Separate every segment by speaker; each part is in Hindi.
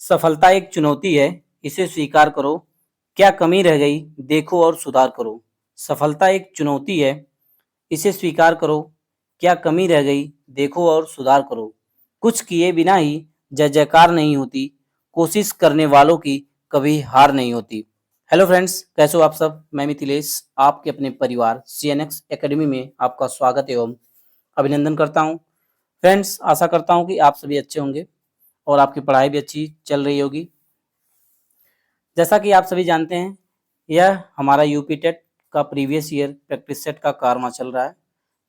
Speaker 1: सफलता एक चुनौती है, इसे स्वीकार करो। क्या कमी रह गई, देखो और सुधार करो। सफलता एक चुनौती है, इसे स्वीकार करो। क्या कमी रह गई, देखो और सुधार करो। कुछ किए बिना ही जय जयकार नहीं होती, कोशिश करने वालों की कभी हार नहीं होती। हेलो फ्रेंड्स, कैसे हो आप सब? मैं मिथिलेश, आपके अपने परिवार CNX एकेडमी में आपका स्वागत एवं अभिनंदन करता हूं। फ्रेंड्स, आशा करता हूं कि आप सभी अच्छे होंगे और आपकी पढ़ाई भी अच्छी चल रही होगी। जैसा कि आप सभी जानते हैं, यह हमारा यूपी टेट का प्रीवियस ईयर प्रैक्टिस सेट का कारवा चल रहा है,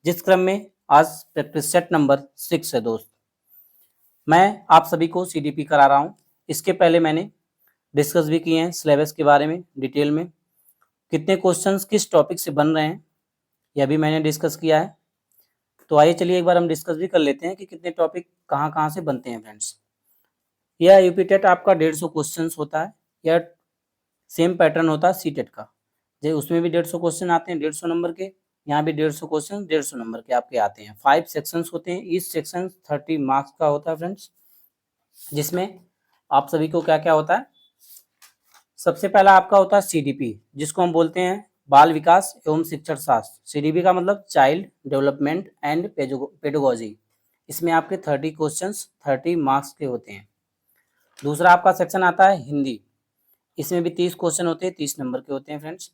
Speaker 1: जिस क्रम में आज प्रैक्टिस सेट नंबर 6 है दोस्त। मैं आप सभी को CDP करा रहा हूँ। इसके पहले मैंने डिस्कस भी किए हैं सिलेबस के बारे में डिटेल में, कितने क्वेश्चंस किस टॉपिक से बन रहे हैं यह भी मैंने डिस्कस किया है। तो आइए चलिए एक बार हम डिस्कस भी कर लेते हैं कि कितने टॉपिक कहाँ कहाँ से बनते हैं फ्रेंड्स। यह यूपी टेट आपका 150 क्वेश्चन होता है। यह सेम पैटर्न होता है CTET का, जो उसमें भी 150 क्वेश्चन आते हैं 150 नंबर के। यहाँ भी 150 क्वेश्चन 150 नंबर के आपके आते हैं। 5 सेक्शंस होते हैं, ईच सेक्शन 30 मार्क्स का होता है फ्रेंड्स। जिसमें आप सभी को क्या क्या होता है, सबसे पहला आपका होता है CDP, जिसको हम बोलते हैं बाल विकास एवं शिक्षण शास्त्र। CDP का मतलब चाइल्ड डेवलपमेंट एंड पेडोगॉजी। इसमें आपके 30 क्वेश्चन 30 मार्क्स के होते हैं। दूसरा आपका सेक्शन आता है हिंदी। इसमें भी 30 क्वेश्चन होते हैं, 30 नंबर के होते हैं फ्रेंड्स।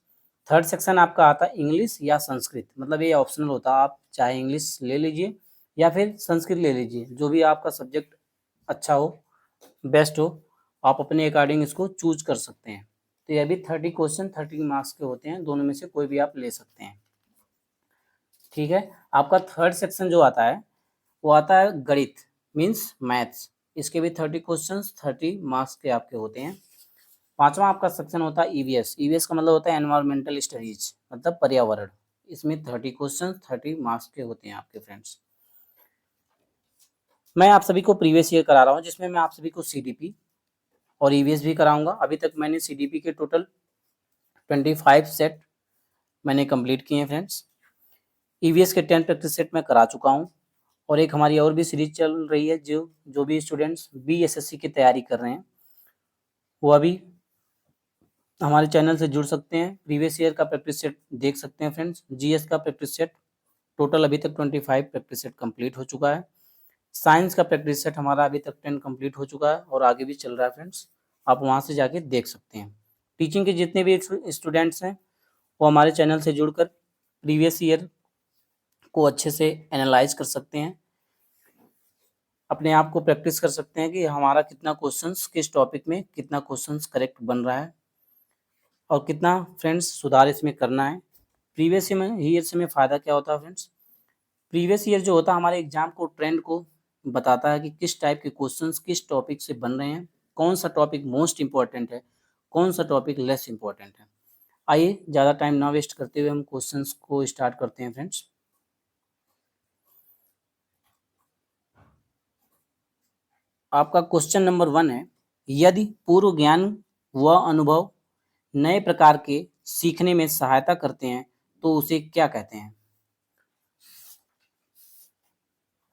Speaker 1: थर्ड सेक्शन आपका आता है इंग्लिश या संस्कृत, मतलब ये ऑप्शनल होता है, आप चाहे इंग्लिश ले लीजिए या फिर संस्कृत ले लीजिए, जो भी आपका सब्जेक्ट अच्छा हो, बेस्ट हो, आप अपने अकॉर्डिंग इसको चूज कर सकते हैं। तो यह भी 30 क्वेश्चन 30 मार्क्स के होते हैं, दोनों में से कोई भी आप ले सकते हैं। ठीक है। आपका थर्ड सेक्शन जो आता है वो आता है गणित, मीन्स मैथ्स। इसके भी 30 क्वेश्चन 30 मार्क्स के आपके होते हैं। पांचवा आपका सेक्शन होता है EVS। EVS का मतलब होता है एनवायरमेंटल स्टडीज, मतलब पर्यावरण। इसमें 30 क्वेश्चन 30 मार्क्स के होते हैं आपके फ्रेंड्स। मैं आप सभी को प्रीवियस ईयर करा रहा हूँ, जिसमें मैं आप सभी को CDP और EVS भी कराऊंगा। अभी तक मैंने CDP के टोटल 25 सेट मैंने कंप्लीट किए हैं फ्रेंड्स। EVS के 10 प्रैक्टिस सेट मैं करा चुका हूँ। और एक हमारी और भी सीरीज चल रही है, जो भी स्टूडेंट्स BSSC की तैयारी कर रहे हैं वो अभी हमारे चैनल से जुड़ सकते हैं। प्रीवियस ईयर का प्रैक्टिस सेट देख सकते हैं फ्रेंड्स। GS का प्रैक्टिस सेट टोटल अभी तक 25 प्रैक्टिस सेट कंप्लीट हो चुका है। साइंस का प्रैक्टिस सेट हमारा अभी तक 10 कंप्लीट हो चुका है और आगे भी चल रहा है फ्रेंड्स। आप वहाँ से जाके देख सकते हैं। टीचिंग के जितने भी स्टूडेंट्स हैं वो हमारे चैनल से जुड़कर प्रीवियस ईयर को अच्छे से एनालाइज कर सकते हैं, अपने आप को प्रैक्टिस कर सकते हैं कि हमारा कितना क्वेश्चंस किस टॉपिक में कितना क्वेश्चंस करेक्ट बन रहा है और कितना फ्रेंड्स सुधार इसमें करना है। प्रीवियस ईयर से में फ़ायदा क्या होता है फ्रेंड्स, प्रीवियस ईयर जो होता है हमारे एग्जाम को ट्रेंड को बताता है कि किस टाइप के क्वेश्चंस किस टॉपिक से बन रहे हैं, कौन सा टॉपिक मोस्ट इंपॉर्टेंट है, कौन सा टॉपिक लेस इंपॉर्टेंट है। आइए ज़्यादा टाइम ना वेस्ट करते हुए हम क्वेश्चंस को स्टार्ट करते हैं फ्रेंड्स। आपका क्वेश्चन नंबर 1 है, यदि पूर्व ज्ञान व अनुभव नए प्रकार के सीखने में सहायता करते हैं तो उसे क्या कहते हैं?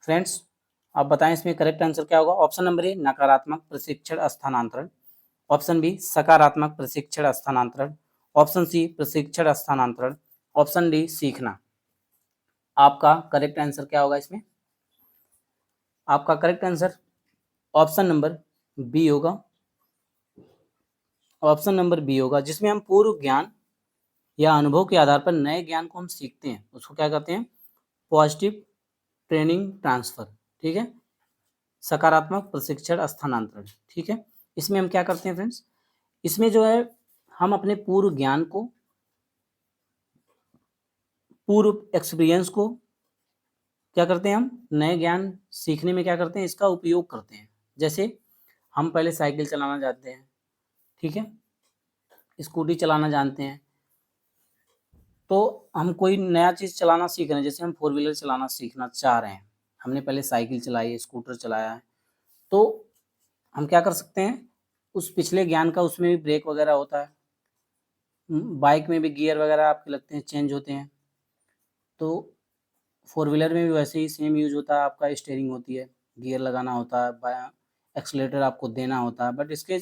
Speaker 1: फ्रेंड्स, आप बताएं इसमें करेक्ट आंसर क्या होगा। ऑप्शन नंबर ए नकारात्मक प्रशिक्षण स्थानांतरण, ऑप्शन बी सकारात्मक प्रशिक्षण स्थानांतरण, ऑप्शन सी प्रशिक्षण स्थानांतरण, ऑप्शन डी सीखना। आपका करेक्ट आंसर क्या होगा इसमें? आपका correct answer option number B होगा। ऑप्शन नंबर बी होगा, जिसमें हम पूर्व ज्ञान या अनुभव के आधार पर नए ज्ञान को हम सीखते हैं, उसको क्या कहते हैं? Positive training transfer. ठीक है, सकारात्मक प्रशिक्षण स्थानांतरण। ठीक है, इसमें हम क्या करते हैं फ्रेंड्स, इसमें जो है हम अपने पूर्व ज्ञान को, पूर्व एक्सपीरियंस को क्या करते हैं, हम नए ज्ञान सीखने में क्या करते हैं, इसका उपयोग करते हैं। जैसे हम पहले साइकिल चलाना जानते हैं, ठीक है, स्कूटी चलाना जानते हैं, तो हम कोई नया चीज़ चलाना सीख रहे हैं, जैसे हम 4 व्हीलर चलाना सीखना चाह रहे हैं, हमने पहले साइकिल चलाई है, स्कूटर चलाया है, तो हम क्या कर सकते हैं, उस पिछले ज्ञान का उसमें भी ब्रेक वगैरह होता है, बाइक में भी गियर वगैरह आपके लगते हैं चेंज होते हैं, तो 4 व्हीलर में भी वैसे ही सेम यूज होता है, आपका स्टीयरिंग होती है, गियर लगाना होता है, एक्सीलरेटर आपको देना होता है, बट इसके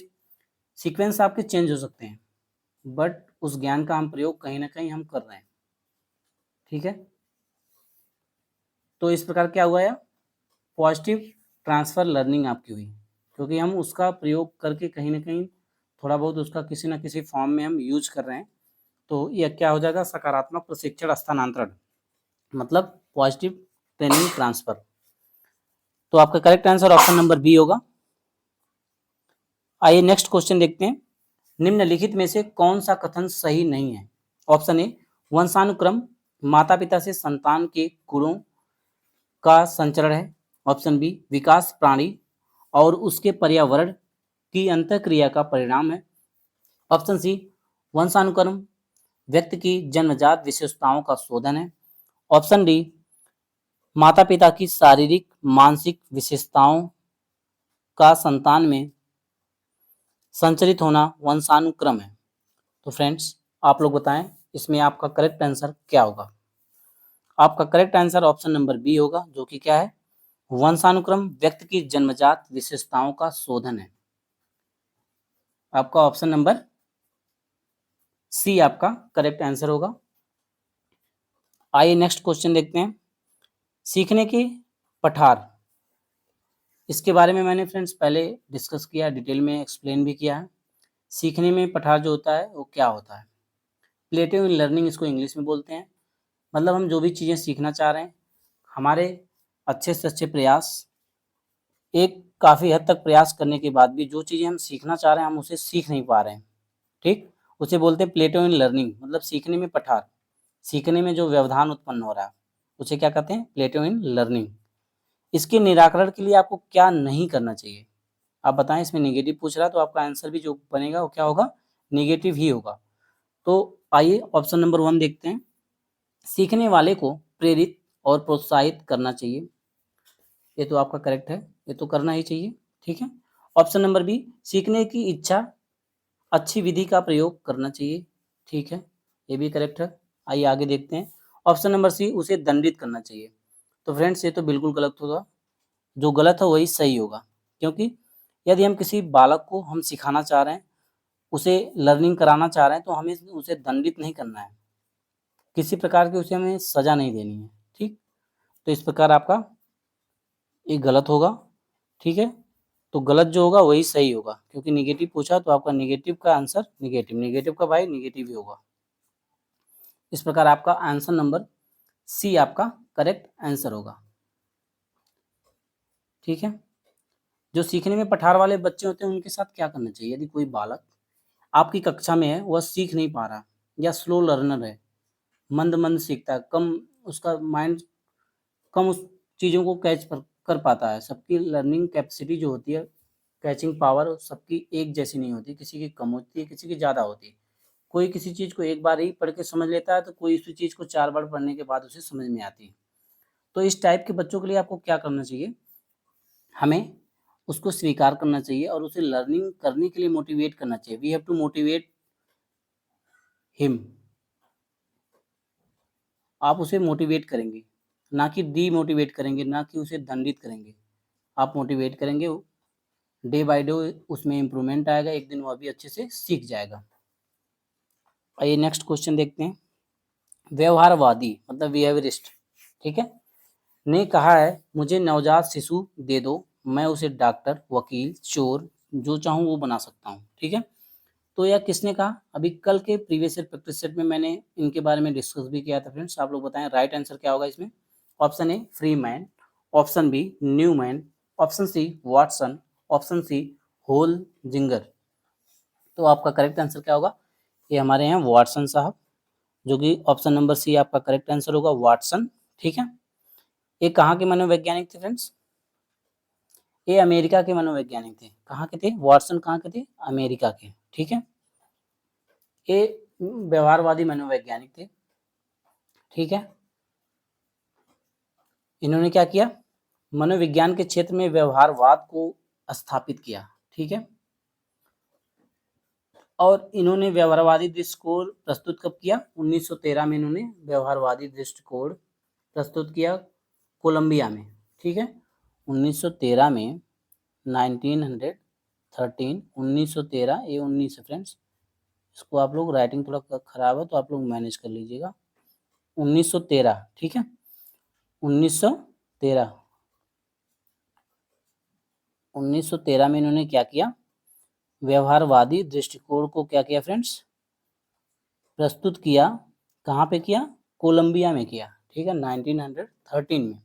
Speaker 1: सीक्वेंस आपके चेंज हो सकते हैं, बट उस ज्ञान का हम प्रयोग कहीं ना कहीं हम कर रहे हैं। ठीक है, तो इस प्रकार क्या हुआ है, पॉजिटिव ट्रांसफर लर्निंग आपकी हुई, क्योंकि हम उसका प्रयोग करके कहीं ना कहीं थोड़ा बहुत उसका किसी ना किसी फॉर्म में हम यूज कर रहे हैं, तो यह क्या हो जाएगा, सकारात्मक प्रशिक्षण स्थानांतरण, मतलब पॉजिटिव ट्रेनिंग ट्रांसफर। तो आपका correct answer option number B होगा। आइए नेक्स्ट क्वेश्चन देखते हैं, निम्नलिखित में से कौन सा कथन सही नहीं है। ऑप्शन ए, वंशानुक्रम माता पिता से संतान के गुणों का संचरण है। ऑप्शन बी, विकास प्राणी और उसके पर्यावरण की अंतःक्रिया का परिणाम है। ऑप्शन सी, वंशानुक्रम व्यक्ति की जन्मजात विशेषताओं का शोधन है। ऑप्शन डी, माता पिता की शारीरिक मानसिक विशेषताओं का संतान में संचरित होना वंशानुक्रम है। तो फ्रेंड्स आप लोग बताएं इसमें आपका करेक्ट आंसर क्या होगा। आपका correct answer option number B होगा, जो कि क्या है, वंशानुक्रम व्यक्ति की जन्मजात विशेषताओं का शोधन है। आपका ऑप्शन नंबर सी आपका करेक्ट आंसर होगा। आइए नेक्स्ट क्वेश्चन देखते हैं, सीखने के पठार, इसके बारे में मैंने फ्रेंड्स पहले डिस्कस किया, डिटेल में एक्सप्लेन भी किया है। सीखने में पठार जो होता है वो क्या होता है, प्लेटिव लर्निंग इसको इंग्लिश में बोलते हैं। मतलब हम जो भी चीज़ें सीखना चाह रहे हैं, हमारे अच्छे से अच्छे प्रयास, एक काफ़ी हद तक प्रयास करने के बाद भी जो चीज़ें हम सीखना चाह रहे हैं हम उसे सीख नहीं पा रहे हैं, ठीक, उसे बोलते हैं प्लेटो इन लर्निंग, मतलब सीखने में पठार, सीखने में जो व्यवधान उत्पन्न हो रहा है उसे क्या कहते हैं, प्लेटो इन लर्निंग। इसके निराकरण के लिए आपको क्या नहीं करना चाहिए, आप बताएं। इसमें नेगेटिव पूछ रहा है तो आपका आंसर भी जो बनेगा वो क्या होगा, नेगेटिव ही होगा। तो आइए ऑप्शन नंबर 1 देखते हैं, सीखने वाले को प्रेरित और प्रोत्साहित करना चाहिए। ये तो आपका करेक्ट है, ये तो करना ही चाहिए। ठीक है, ऑप्शन नंबर बी, सीखने की इच्छा अच्छी विधि का प्रयोग करना चाहिए। ठीक है, ये भी करेक्ट है। आइए आगे देखते हैं, ऑप्शन नंबर सी, उसे दंडित करना चाहिए। तो फ्रेंड्स ये तो बिल्कुल गलत होगा, जो गलत है वही सही होगा, क्योंकि यदि हम किसी बालक को हम सिखाना चाह रहे हैं, उसे लर्निंग कराना चाह रहे हैं, तो हमें उसे दंडित नहीं करना है, किसी प्रकार की उसे हमें सजा नहीं देनी है। ठीक, तो इस प्रकार आपका ये गलत होगा। ठीक है, तो गलत जो होगा वही सही होगा, क्योंकि निगेटिव पूछा तो आपका निगेटिव का आंसर निगेटिव, निगेटिव का भाई निगेटिव ही होगा। इस प्रकार आपका आंसर नंबर सी आपका करेक्ट आंसर होगा। ठीक है, जो सीखने में पठार वाले बच्चे होते हैं उनके साथ क्या करना चाहिए, यदि कोई बालक आपकी कक्षा में है, वह सीख नहीं पा रहा या स्लो लर्नर है, मंद मंद सीखता है, कम उसका माइंड कम उस चीज़ों को कर पाता है, सबकी लर्निंग कैपेसिटी जो होती है, कैचिंग पावर सबकी एक जैसी नहीं होती, किसी की कम होती है, किसी की ज़्यादा होती है। कोई किसी चीज़ को एक बार ही पढ़ के समझ लेता है, तो कोई उसी चीज़ को 4 बार पढ़ने के बाद उसे समझ में आती है। तो इस टाइप के बच्चों के लिए आपको क्या करना चाहिए, हमें उसको स्वीकार करना चाहिए और उसे लर्निंग करने के लिए मोटिवेट करना चाहिए। We have to motivate him, आप उसे मोटिवेट करेंगे, ना कि डीमोटिवेट करेंगे, ना कि उसे दंडित करेंगे। आप मोटिवेट करेंगे, डे बाय डे उसमें इम्प्रूवमेंट आएगा, एक दिन वह भी अच्छे से सीख जाएगा। आइए नेक्स्ट क्वेश्चन देखते हैं, व्यवहारवादी मतलब बिहेवियरिस्ट, ठीक है, ने कहा है मुझे नवजात शिशु दे दो, मैं उसे डॉक्टर, वकील, चोर जो चाहूँ वो बना सकता हूँ। ठीक है, तो यह किसने कहा, अभी कल के प्रीवियस ईयर प्रैक्टिस सेट में मैंने इनके बारे में डिस्कस भी किया था फ्रेंड्स। आप लोग बताएं राइट आंसर क्या होगा इसमें। Option A Freeman, option B Newman, option C Watson, option C Holzinger. तो आपका करेक्ट आंसर क्या होगा, ये हमारे हैं वाटसन साहब, जो कि ऑप्शन नंबर सी आपका करेक्ट आंसर होगा, वाटसन। ठीक है, ये कहाँ के मनोवैज्ञानिक थे फ्रेंड्स, ये अमेरिका के मनोवैज्ञानिक थे। कहाँ के थे, वाटसन कहाँ के थे, अमेरिका के। ठीक है, ये व्यवहारवादी मनोवैज्ञानिक थे। ठीक है, इन्होंने क्या किया, मनोविज्ञान के क्षेत्र में व्यवहारवाद को स्थापित किया। ठीक है, और इन्होंने व्यवहारवादी दृष्टिकोण प्रस्तुत कब किया, 1913 में इन्होंने व्यवहारवादी दृष्टिकोण प्रस्तुत किया कोलंबिया में। ठीक है, 1913 में 1913, 1913, ये 19 है फ्रेंड्स। इसको आप लोग राइटिंग थोड़ा खराब है तो आप लोग मैनेज कर लीजिएगा। 1913, ठीक है, 1913, 1913 में इन्होंने क्या किया, व्यवहारवादी दृष्टिकोण को क्या किया फ्रेंड्स, प्रस्तुत किया। कहाँ पे किया, कोलंबिया में किया, ठीक है, 1913 में,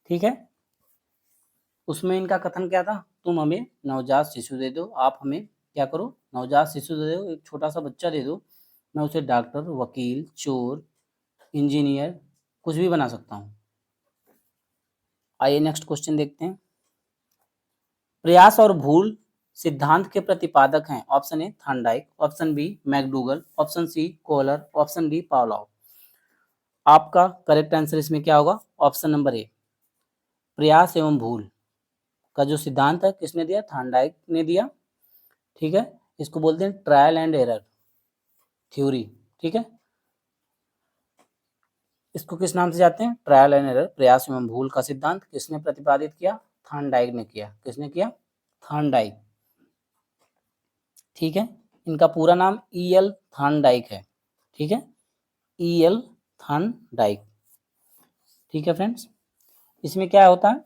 Speaker 1: ठीक है। उसमें इनका कथन क्या था, तुम हमें नवजात शिशु दे दो, आप हमें क्या करो, नवजात शिशु दे दो, एक छोटा सा बच्चा दे दो, मैं उसे डॉक्टर, वकील, चोर, इंजीनियर, कुछ भी बना सकता हूँ। आइए नेक्स्ट क्वेश्चन देखते हैं। प्रयास और भूल सिद्धांत के प्रतिपादक हैं। Option A Thorndike, option B McDougall, option C Kohler, option D Pavlov. आपका करेक्ट आंसर इसमें क्या होगा, ऑप्शन नंबर ए, प्रयास एवं भूल का जो सिद्धांत है किसने दिया, थॉर्नडाइक ने दिया, ठीक है। इसको बोलते हैं ट्रायल एंड एरर थ्योरी, ठीक है। इसको किस नाम से जाते हैं, ट्रायल एंड एरर, प्रयास एवं भूल का सिद्धांत किसने प्रतिपादित किया, थॉर्नडाइक ने किया। किसने किया, थॉर्नडाइक, ठीक है। इनका पूरा नाम E.L. थॉर्नडाइक है, ठीक है, E.L. थॉर्नडाइक, ठीक है फ्रेंड्स। इसमें क्या होता है,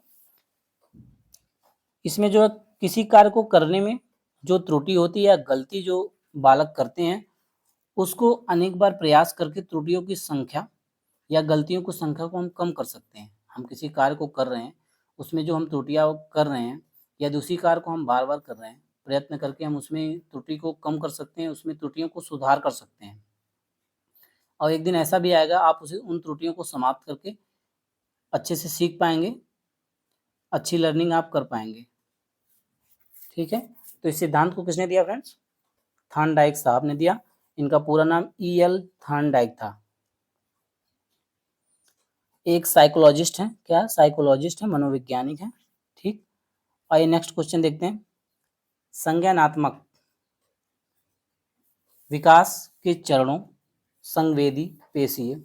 Speaker 1: इसमें जो किसी कार्य को करने में जो त्रुटि होती है या गलती जो बालक करते हैं, उसको अनेक बार प्रयास करके त्रुटियों की संख्या या गलतियों की संख्या को हम कम कर सकते हैं। हम किसी कार्य को कर रहे हैं, उसमें जो हम त्रुटियां कर रहे हैं या दूसरी कार्य को हम बार बार कर रहे हैं, प्रयत्न करके हम उसमें त्रुटि को कम कर सकते हैं, उसमें त्रुटियों को सुधार कर सकते हैं। और एक दिन ऐसा भी आएगा आप उसे उन त्रुटियों को समाप्त करके अच्छे से सीख पाएंगे, अच्छी लर्निंग आप कर पाएंगे, ठीक है। तो इस सिद्धांत को किसने दिया फ्रेंड्स, थॉर्नडाइक साहब ने दिया। इनका पूरा नाम E.L. थॉर्नडाइक था। एक साइकोलॉजिस्ट हैं, क्या साइकोलॉजिस्ट है, मनोवैज्ञानिक है, ठीक। आइए नेक्स्ट क्वेश्चन देखते हैं। संज्ञानात्मक विकास के चरणों, संवेदी पेशीय,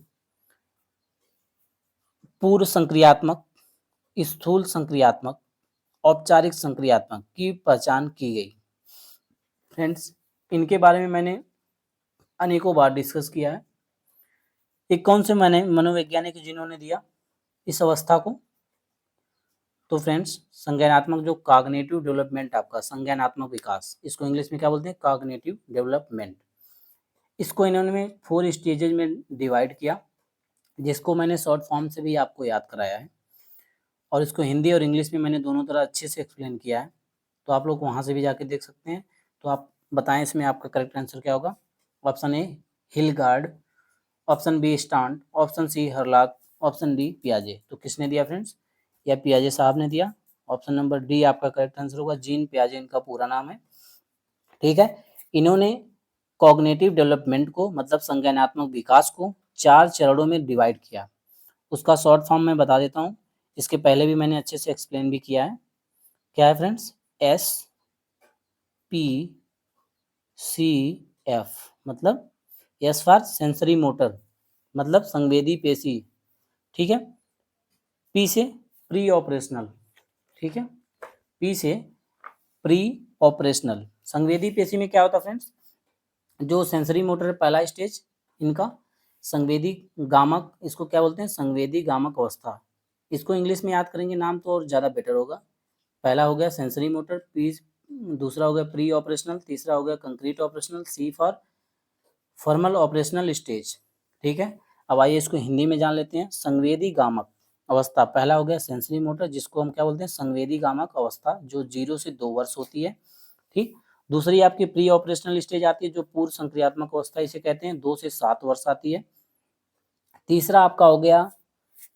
Speaker 1: पूर्व संक्रियात्मक, स्थूल संक्रियात्मक, औपचारिक संक्रियात्मक की पहचान की गई। फ्रेंड्स इनके बारे में मैंने अनेकों बार डिस्कस किया है। एक कौन से मनोवैज्ञानिक जिन्होंने दिया इस अवस्था को, तो फ्रेंड्स संज्ञानात्मक जो कॉग्निटिव डेवलपमेंट, आपका संज्ञानात्मक विकास, इसको इंग्लिश में क्या बोलते हैं, कॉग्निटिव डेवलपमेंट। इसको इन्होंने 4 स्टेजेज में डिवाइड किया, जिसको मैंने शॉर्ट फॉर्म से भी आपको याद कराया है, और इसको हिंदी और इंग्लिश में मैंने दोनों तरह अच्छे से एक्सप्लेन किया है, तो आप लोग वहाँ से भी जाके देख सकते हैं। तो आप बताएं इसमें आपका करेक्ट आंसर क्या होगा। Option A Hilgard, option B Stant, option C Hurlock, option D पियाजे। तो किसने दिया फ्रेंड्स, या पियाजे साहब ने दिया। ऑप्शन नंबर डी आपका करेक्ट आंसर होगा, जीन पियाजे इनका पूरा नाम है, ठीक है। इन्होंने कॉग्निटिव डेवलपमेंट को मतलब संज्ञानात्मक विकास को 4 चरणों में डिवाइड किया। उसका शॉर्ट फॉर्म मैं बता देता हूँ, इसके पहले भी मैंने अच्छे से एक्सप्लेन भी किया है। क्या है फ्रेंड्स, SPCF मतलब एस फॉर सेंसरी मोटर, मतलब संवेदी पेशी, ठीक है। पी से प्री ऑपरेशनल, ठीक है, पी से प्री ऑपरेशनल। संवेदी पेशी में क्या होता है फ्रेंड्स, जो सेंसरी मोटर पहला स्टेज इनका संवेदी गामक, इसको क्या बोलते हैं, संवेदी गामक अवस्था। इसको इंग्लिश में याद करेंगे नाम तो और ज़्यादा बेटर होगा। पहला हो गया सेंसरी मोटर, पी, दूसरा हो गया प्री ऑपरेशनल, तीसरा हो गया concrete operational, C for formal operational stage, ठीक है। अब आइए इसको हिंदी में जान लेते हैं। संवेदी गामक अवस्था, पहला हो गया सेंसरी मोटर, जिसको हम क्या बोलते हैं, संवेदी गामक अवस्था, जो 0 से 2 वर्ष होती है, ठीक। दूसरी आपकी प्री ऑपरेशनल स्टेज आती है, जो पूर्व संक्रियात्मक अवस्था इसे कहते हैं, 2 से 7 वर्ष आती है। तीसरा आपका हो गया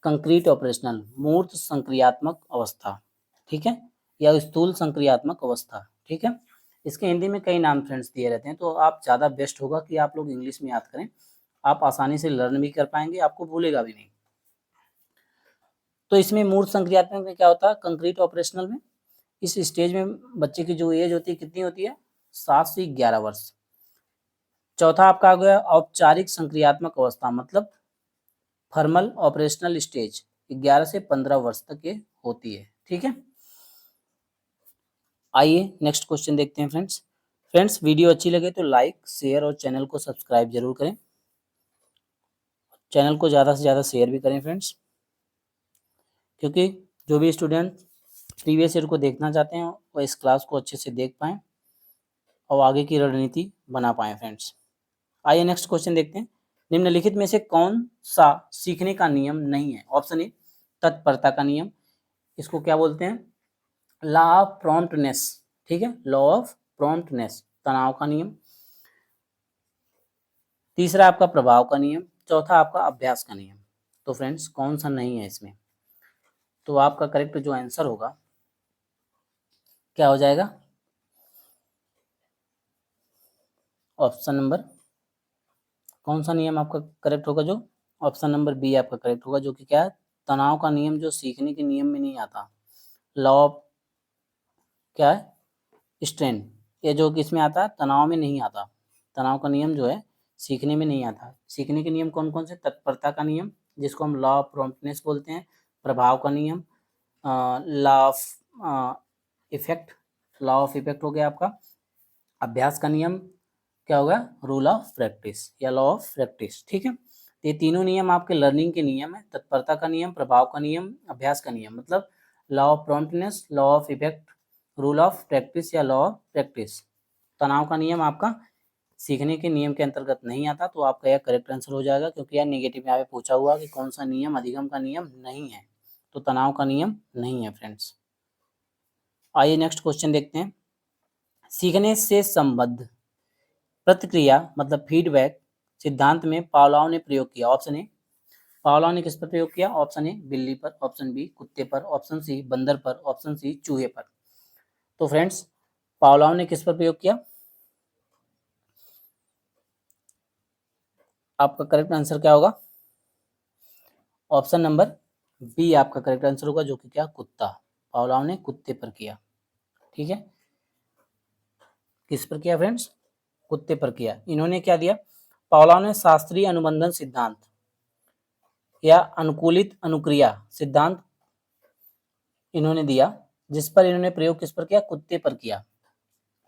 Speaker 1: कंक्रीट ऑपरेशनल, मूर्त संक्रियात्मक अवस्था, ठीक है, या स्थूल संक्रियात्मक अवस्था, ठीक है। इसके हिंदी में कई नाम फ्रेंड्स दिए रहते हैं, तो आप ज़्यादा बेस्ट होगा कि आप लोग इंग्लिश में याद करें, आप आसानी से लर्न भी कर पाएंगे, आपको भूलेगा भी नहीं। तो इसमें मूर्त संक्रियात्मक में क्या होता है, कंक्रीट ऑपरेशनल में इस स्टेज में बच्चे की जो एज होती है कितनी होती है, 7 से 11 वर्ष। चौथा आपका आ गया औपचारिक संक्रियात्मक अवस्था, मतलब फॉर्मल ऑपरेशनल स्टेज, 11 से 15 वर्ष तक ये होती है, ठीक है। आइए नेक्स्ट क्वेश्चन देखते हैं फ्रेंड्स। फ्रेंड्स वीडियो अच्छी लगे तो लाइक, शेयर और चैनल को सब्सक्राइब जरूर करें। चैनल को ज़्यादा से ज़्यादा शेयर भी करें फ्रेंड्स, क्योंकि जो भी स्टूडेंट प्रीवियस ईयर को देखना चाहते हैं वो इस क्लास को अच्छे से देख पाएँ और आगे की रणनीति बना पाएँ फ्रेंड्स। आइए नेक्स्ट क्वेश्चन देखते हैं। निम्नलिखित में से कौन सा सीखने का नियम नहीं है? ऑप्शन ए तत्परता का नियम, इसको क्या बोलते हैं? Law of promptness. ठीक है, लॉ ऑफ प्रॉम्प्टनेस, तनाव का नियम। तीसरा आपका प्रभाव का नियम, चौथा आपका अभ्यास का नियम। तो फ्रेंड्स कौन सा नहीं है इसमें? तो आपका करेक्ट जो आंसर होगा क्या हो जाएगा? ऑप्शन नंबर, कौन सा नियम आपका करेक्ट होगा? जो ऑप्शन नंबर बी आपका करेक्ट होगा, जो कि क्या है? तनाव का नियम, जो सीखने के नियम में नहीं आता। लॉ ऑफ क्या है? स्ट्रेन, ये जो कि इसमें आता है तनाव में नहीं आता। तनाव का नियम जो है सीखने में नहीं आता। सीखने के नियम कौन कौन से? तत्परता का नियम, जिसको हम लॉ ऑफ प्रॉम्प्टनेस बोलते हैं। प्रभाव का नियम, law of effect, law of effect हो गया आपका। अभ्यास का नियम क्या होगा? रूल ऑफ प्रैक्टिस या लॉ ऑफ प्रैक्टिस। ठीक है, तो ये तीनों नियम आपके लर्निंग के नियम है। तत्परता का नियम, प्रभाव का नियम, अभ्यास का नियम, मतलब law of promptness, law of effect, rule of practice या लॉ ऑफ प्रैक्टिस। तनाव का नियम आपका सीखने के नियम के अंतर्गत नहीं आता, तो आपका यह करेक्ट आंसर हो जाएगा, क्योंकि यह नेगेटिव यहाँ पे पूछा हुआ कि कौन सा नियम अधिगम का नियम नहीं है, तो तनाव का नियम नहीं है फ्रेंड्स। आइए नेक्स्ट क्वेश्चन देखते हैं। सीखने से संबद्ध प्रतिक्रिया मतलब फीडबैक सिद्धांत में पावलोव ने प्रयोग किया। ऑप्शन ए, पावलोव ने किस पर प्रयोग किया? ऑप्शन ए बिल्ली पर, ऑप्शन बी कुत्ते पर, ऑप्शन सी बंदर पर, ऑप्शन सी चूहे पर। तो फ्रेंड्स पावलोव ने किस पर प्रयोग किया? आपका करेक्ट आंसर क्या होगा? ऑप्शन नंबर बी आपका करेक्ट आंसर होगा, जो कि क्या? कुत्ता। पावलोव ने कुत्ते पर किया। ठीक है, किस पर किया फ्रेंड्स? कुत्ते पर किया। इन्होंने क्या दिया? पावलोव ने शास्त्रीय अनुबंधन सिद्धांत या अनुकूलित अनुक्रिया सिद्धांत इन्होंने दिया, जिस पर इन्होंने प्रयोग किस पर किया? कुत्ते पर किया।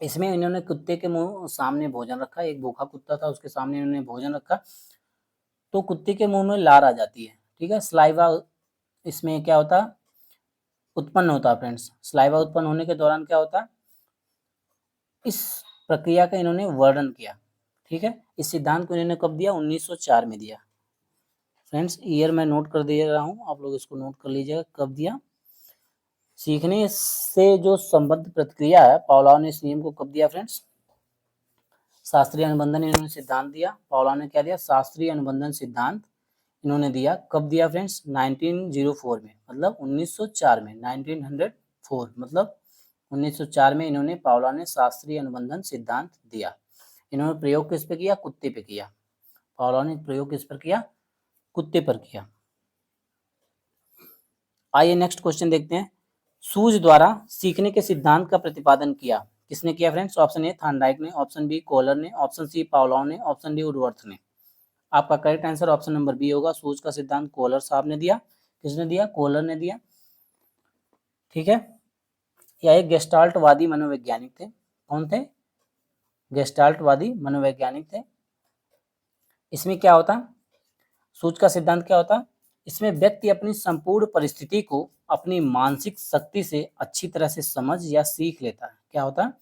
Speaker 1: इसमें इन्होंने कुत्ते के मुंह सामने भोजन रखा, एक भूखा कुत्ता था, उसके सामने इन्होंने भोजन रखा, तो कुत्ते के मुंह में लार आ जाती है। ठीक है, स्लाइवा इसमें क्या होता है? उत्पन्न होता है फ्रेंड्स। स्लाइवा उत्पन्न होने के दौरान क्या होता है? इस प्रक्रिया का इन्होंने वर्णन किया। ठीक है, इस सिद्धांत को इन्होंने कब दिया? 1904 में दिया। फ्रेंड्स ईयर मैं नोट कर दे रहा हूँ, आप लोग इसको नोट कर लीजिएगा कब दिया। सीखने से जो संबद्ध प्रतिक्रिया है, पावलोव ने इस नियम को कब दिया फ्रेंड्स? शास्त्रीय अनुबंधन इन्होंने सिद्धांत दिया। पावलोव ने क्या दिया? शास्त्रीय अनुबंधन सिद्धांत इन्होंने दिया। कब दिया फ्रेंड्स? 1904 में, मतलब 1904 में, 1904 मतलब 1904 में इन्होंने पावलोव ने शास्त्रीय अनुबंधन सिद्धांत दिया। इन्होंने प्रयोग किस पे किया? कुत्ते पे किया। पावलोव ने प्रयोग किस पर किया? कुत्ते पर किया। आइए नेक्स्ट क्वेश्चन देखते हैं। सूज द्वारा सीखने के सिद्धांत का प्रतिपादन किया। किसने किया फ्रेंड्स? ऑप्शन ए थॉर्नडाइक ने, ऑप्शन बी कोहलर ने, ऑप्शन सी पावलोव ने, ऑप्शन डी वुडवर्थ ने। आपका correct answer option number B होगा। सूज का सिद्धांत कोहलर साहब ने दिया। किसने दिया? कोहलर ने दिया। ठीक है, यह एक गेस्टाल्टवादी मनोवैज्ञानिक थे। कौन थे? गेस्टाल्टवादी मनोवैज्ञानिक थे। इसमें क्या होता? सूज का सिद्धांत क्या होता? इसमें व्यक्ति अपनी संपूर्ण परिस्थिति को अपनी मानसिक शक्ति से अच्छी तरह से समझ या सीख लेता है। क्या होता है?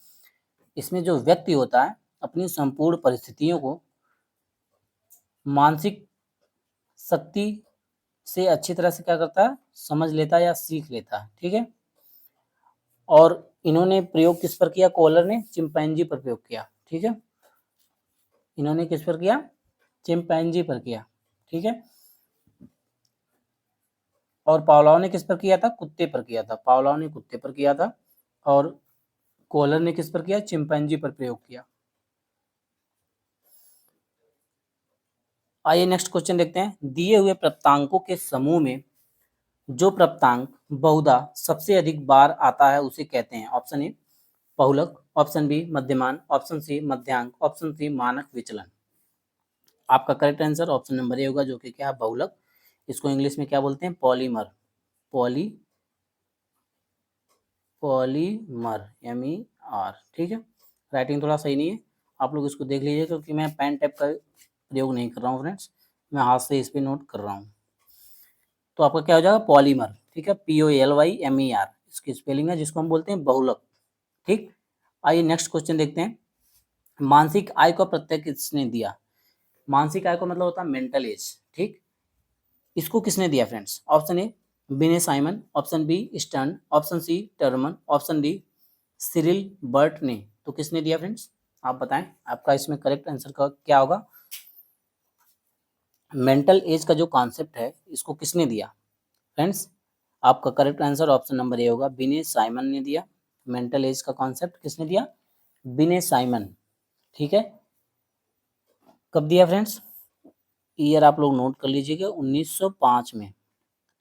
Speaker 1: इसमें जो व्यक्ति होता है अपनी संपूर्ण परिस्थितियों को मानसिक शक्ति से अच्छी तरह से क्या करता है? समझ लेता है या सीख लेता है। ठीक है, और इन्होंने प्रयोग किस पर किया? कोहलर ने चिंपैंजी पर प्रयोग किया। ठीक है, इन्होंने किस पर किया? चिंपैंजी पर किया। ठीक है, और पावलोव ने किस पर किया था? कुत्ते पर किया था। पावलोव ने कुत्ते पर किया था और कोहलर ने किस पर किया? चिंपैंजी पर प्रयोग किया। आइए नेक्स्ट क्वेश्चन देखते हैं। दिए हुए प्राप्तांकों के समूह में जो प्राप्तांक बहुधा सबसे अधिक बार आता है उसे कहते हैं। ऑप्शन ए बहुलक, ऑप्शन बी मध्यमान, ऑप्शन सी मध्यांक, ऑप्शन सी मानक विचलन। आपका correct answer option number A होगा, जो कि क्या है? बहुलक। इसको इंग्लिश में क्या बोलते हैं? पॉलीमर। पॉली पॉलीमर, MER, ठीक है। राइटिंग थोड़ा सही नहीं है, आप लोग इसको देख लीजिए, क्योंकि मैं पेन टैप का प्रयोग नहीं कर रहा हूँ फ्रेंड्स, मैं हाथ से इस पर नोट कर रहा हूँ। तो आपका क्या हो जाएगा, पॉलीमर, ठीक है, POLYMER इसकी स्पेलिंग है, जिसको हम बोलते हैं बहुलक, ठीक। आइए नेक्स्ट क्वेश्चन देखते हैं। मानसिक आय को प्रत्यय किसने दिया? मानसिक आय का मतलब होता है मेंटल एज, ठीक। इसको किसने दिया friends? Option A Binet Simon, option B Stern, option C Terman, option D Cyril Burt ने। तो किसने दिया फ्रेंड्स, आप बताएं, आपका इसमें करेक्ट आंसर का क्या होगा? मेंटल एज का जो कॉन्सेप्ट है, इसको किसने दिया फ्रेंड्स? आपका correct answer option number A होगा, बिने साइमन ने दिया। मेंटल एज का कॉन्सेप्ट किसने दिया? बिने साइमन, ठीक है। कब दिया फ्रेंड्स? ईयर आप लोग नोट कर लीजिएगा, 1905 में,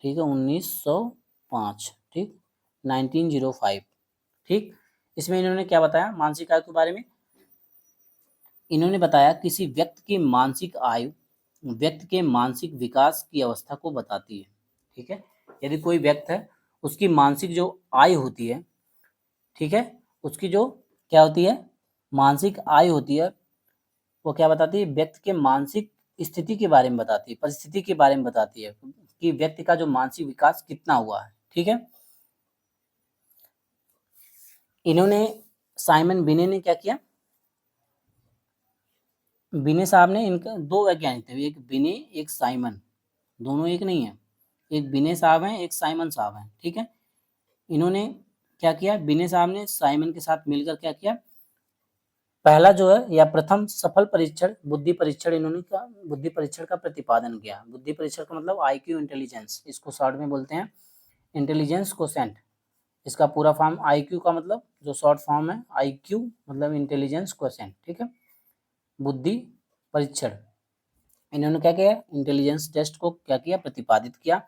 Speaker 1: ठीक है, 1905, ठीक, 1905, ठीक। इसमें इन्होंने क्या बताया मानसिक आयु के बारे में? इन्होंने बताया किसी व्यक्ति की मानसिक आयु व्यक्ति के मानसिक विकास की अवस्था को बताती है, ठीक है। यदि कोई व्यक्ति है, उसकी मानसिक जो आयु होती है, ठीक है, उसकी जो क्या होती है, मानसिक आयु होती है, वो क्या बताती है? व्यक्ति के मानसिक स्थिति के बारे में बताती है, परिस्थिति के बारे में बताती है कि व्यक्ति का जो मानसिक विकास कितना हुआ है, ठीक है। इन्होंने साइमन बिने ने क्या किया? बिने साहब ने, इनका दो वैज्ञानिक थे, एक बिने एक साइमन, दोनों एक नहीं है, एक बिने साहब हैं एक साइमन साहब हैं, ठीक है। इन्होंने क्या किया? बिने साहब ने साइमन के साथ मिलकर क्या किया? पहला जो है या प्रथम सफल परीक्षण, बुद्धि परीक्षण, इन्होंने का बुद्धि परीक्षण का प्रतिपादन किया। बुद्धि परीक्षण का मतलब IQ इंटेलिजेंस, इसको शॉर्ट में बोलते हैं इंटेलिजेंस क्वोशेंट। इसका पूरा फॉर्म IQ का मतलब जो शॉर्ट फॉर्म है IQ मतलब इंटेलिजेंस क्वोशेंट, ठीक है, बुद्धि परीक्षण। इन्होंने क्या किया? इंटेलिजेंस टेस्ट को क्या किया? प्रतिपादित किया।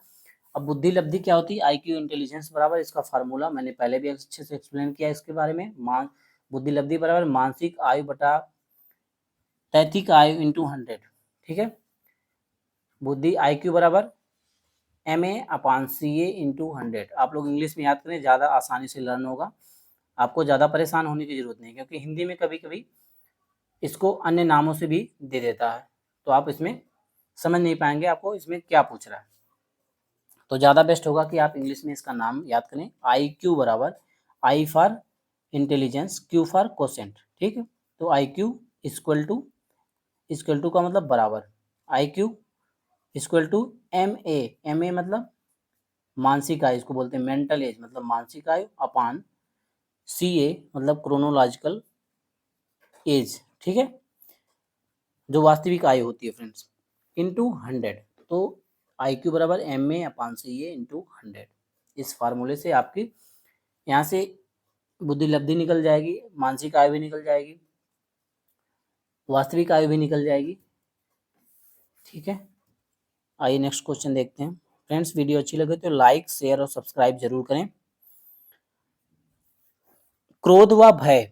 Speaker 1: अब बुद्धि लब्धि क्या होती है? IQ इंटेलिजेंस बराबर, इसका फार्मूला मैंने पहले भी अच्छे से एक्सप्लेन किया इसके बारे में। बुद्धि लब्धि बराबर मानसिक आयु बटा तैतिक आयु इंटू 100, ठीक है। बुद्धि IQ बराबर MA/CA इंटू 100। आप लोग इंग्लिश में याद करें, ज़्यादा आसानी से लर्न होगा, आपको ज़्यादा परेशान होने की जरूरत नहीं, क्योंकि हिंदी में कभी कभी इसको अन्य नामों से भी दे देता है, तो आप इसमें समझ नहीं पाएंगे आपको इसमें क्या पूछ रहा है। तो ज़्यादा बेस्ट होगा कि आप इंग्लिश में इसका नाम याद करें। IQ बराबर I for intelligence, Q for quotient, ठीक है। तो IQ इक्वल टू का मतलब बराबर, IQ इक्वल टू MA मतलब मानसिक आयु, इसको बोलते हैं मेंटल एज मतलब मानसिक आयु, अपान CA मतलब क्रोनोलॉजिकल एज, ठीक है, जो वास्तविक आयु होती है फ्रेंड्स, इंटू 100। तो IQ बराबर MA/CA इंटू 100। इस फार्मूले से आपकी यहाँ से बुद्धि लब्धि निकल जाएगी, मानसिक आयु भी निकल जाएगी, वास्तविक आयु भी निकल जाएगी, ठीक है। आइए नेक्स्ट क्वेश्चन देखते हैं। फ्रेंड्स वीडियो अच्छी लगे तो लाइक शेयर और सब्सक्राइब जरूर करें। क्रोध व भय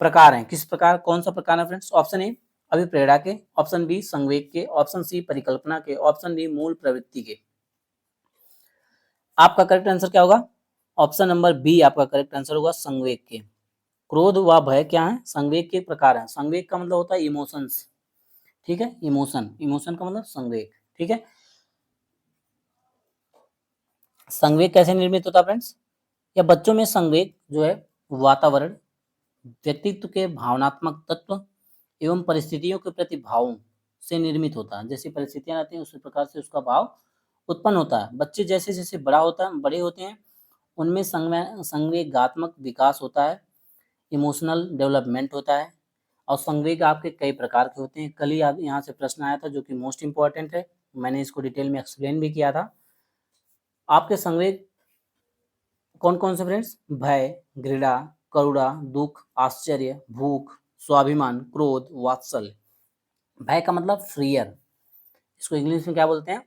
Speaker 1: प्रकार हैं, किस प्रकार, कौन सा प्रकार है फ्रेंड्स? ऑप्शन ए अभिप्रेरणा के, ऑप्शन बी संवेग के, ऑप्शन सी परिकल्पना के, ऑप्शन डी मूल प्रवृत्ति के। आपका करेक्ट आंसर क्या होगा? ऑप्शन नंबर बी आपका करेक्ट आंसर होगा, संवेग के। क्रोध व भय क्या है? संवेग के प्रकार हैं। संवेग का मतलब होता है इमोशंस, ठीक है, इमोशन का मतलब संवेग, ठीक है। संवेग कैसे निर्मित होता है फ्रेंड्स? या बच्चों में संवेग जो है वातावरण, व्यक्तित्व के भावनात्मक तत्व एवं परिस्थितियों के प्रति भावों से निर्मित होता है। जैसी परिस्थितियां रहती हैं उसी प्रकार से उसका भाव उत्पन्न होता है। बच्चे जैसे जैसे बड़े होते हैं, उनमें संवेगात्मक विकास होता है, इमोशनल डेवलपमेंट होता है। और संवेग आपके कई प्रकार के होते हैं। कल ही आप यहाँ से प्रश्न आया था जो कि मोस्ट इंपॉर्टेंट है, मैंने इसको डिटेल में एक्सप्लेन भी किया था। आपके संवेग कौन कौन से फ्रेंड्स? भय, घृणा, करुणा, दुख, आश्चर्य, भूख, स्वाभिमान, क्रोध, वात्सल्य। भय का मतलब फियर, इसको इंग्लिश में क्या बोलते हैं?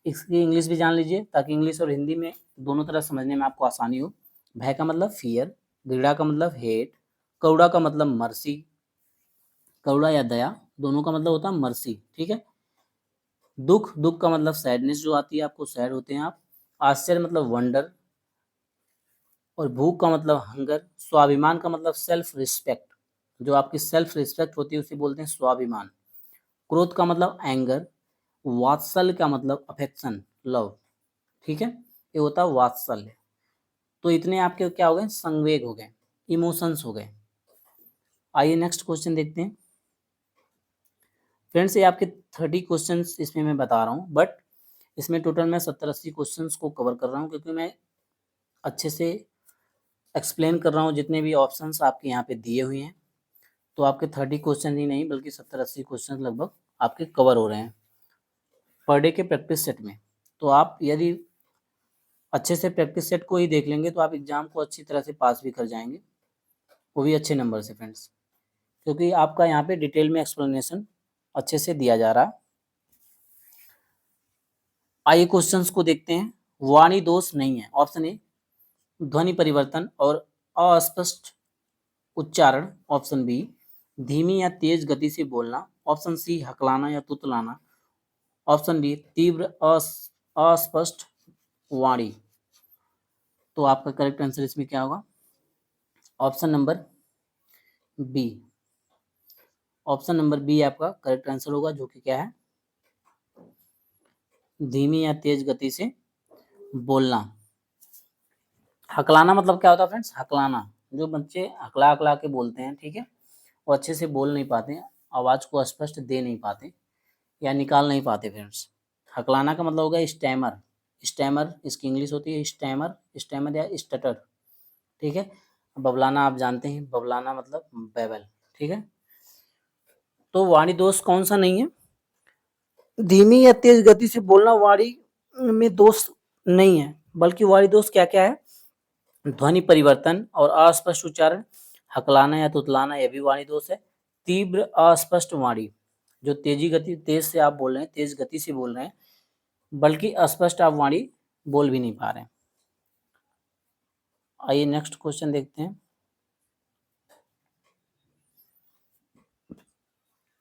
Speaker 1: इसकी इंग्लिश भी जान लीजिए ताकि इंग्लिश और हिंदी में दोनों तरह समझने में आपको आसानी हो। भय का मतलब फियर, घृणा का मतलब हेट, करुणा का मतलब मर्सी, करुणा या दया दोनों का मतलब होता है मर्सी, ठीक है। दुख का मतलब सैडनेस जो आती है आपको, सैड होते हैं आप। आश्चर्य मतलब वंडर, और भूख का मतलब हंगर, स्वाभिमान का मतलब सेल्फ रिस्पेक्ट, जो आपकी सेल्फ रिस्पेक्ट होती है उसे बोलते हैं स्वाभिमान। क्रोध का मतलब एंगर, वात्सल्य का मतलब अफेक्शन, लव, ठीक है, ये होता है वात्सल्य। तो इतने आपके क्या हो गए, संवेग हो गए, इमोशंस हो गए। आइए नेक्स्ट क्वेश्चन देखते हैं फ्रेंड्स। ये आपके 30 क्वेश्चंस इसमें मैं बता रहा हूँ, बट इसमें टोटल मैं 70-80 क्वेश्चंस को कवर कर रहा हूँ, क्योंकि मैं अच्छे से एक्सप्लेन कर रहा हूँ। जितने भी ऑप्शंस आपके यहाँ पे दिए हुए हैं, तो आपके 30 क्वेश्चन ही नहीं बल्कि 70-80 क्वेश्चन लगभग आपके कवर हो रहे हैं पर डे के प्रैक्टिस सेट में। तो आप यदि अच्छे से प्रैक्टिस सेट को ही देख लेंगे तो आप एग्जाम को अच्छी तरह से पास भी कर जाएंगे, वो भी अच्छे नंबर से फ्रेंड्स, क्योंकि आपका यहाँ पे डिटेल में एक्सप्लेनेशन अच्छे से दिया जा रहा है। आइए क्वेश्चंस को देखते हैं। वाणी दोष नहीं है, ऑप्शन ए ध्वनि परिवर्तन और अस्पष्ट उच्चारण, ऑप्शन बी धीमी या तेज गति से बोलना, ऑप्शन सी हकलाना या तुतलाना, ऑप्शन डी तीव्र अस्पष्ट वाणी। तो आपका करेक्ट आंसर इसमें क्या होगा, option number B. Option number B आपका करेक्ट आंसर होगा, जो कि क्या है, धीमी या तेज गति से बोलना। हकलाना मतलब क्या होता है फ्रेंड्स, हकलाना, जो बच्चे हकला हकला के बोलते हैं, ठीक है, वो अच्छे से बोल नहीं पाते, आवाज को स्पष्ट दे नहीं पाते या निकाल नहीं पाते फ्रेंड्स। हकलाना का मतलब होगा स्टैमर, स्टैमर इसकी इंग्लिश होती है स्टैमर, स्टैमर या स्टटर, ठीक है। बबलाना आप जानते हैं, बबलाना मतलब बेबल, ठीक है। तो वाणी दोष कौन सा नहीं है, धीमी या तेज गति से बोलना वाणी में दोष नहीं है, बल्कि वाणी दोष क्या क्या है, ध्वनि परिवर्तन और अस्पष्ट उच्चारण, हकलाना या तुतलाना यह भी वाणी दोष है, तीव्र अस्पष्ट वाणी, जो तेज से आप बोल रहे हैं, तेज गति से बोल रहे हैं, बल्कि अस्पष्ट आप वाणी बोल भी नहीं पा रहे हैं। आइए नेक्स्ट क्वेश्चन देखते हैं।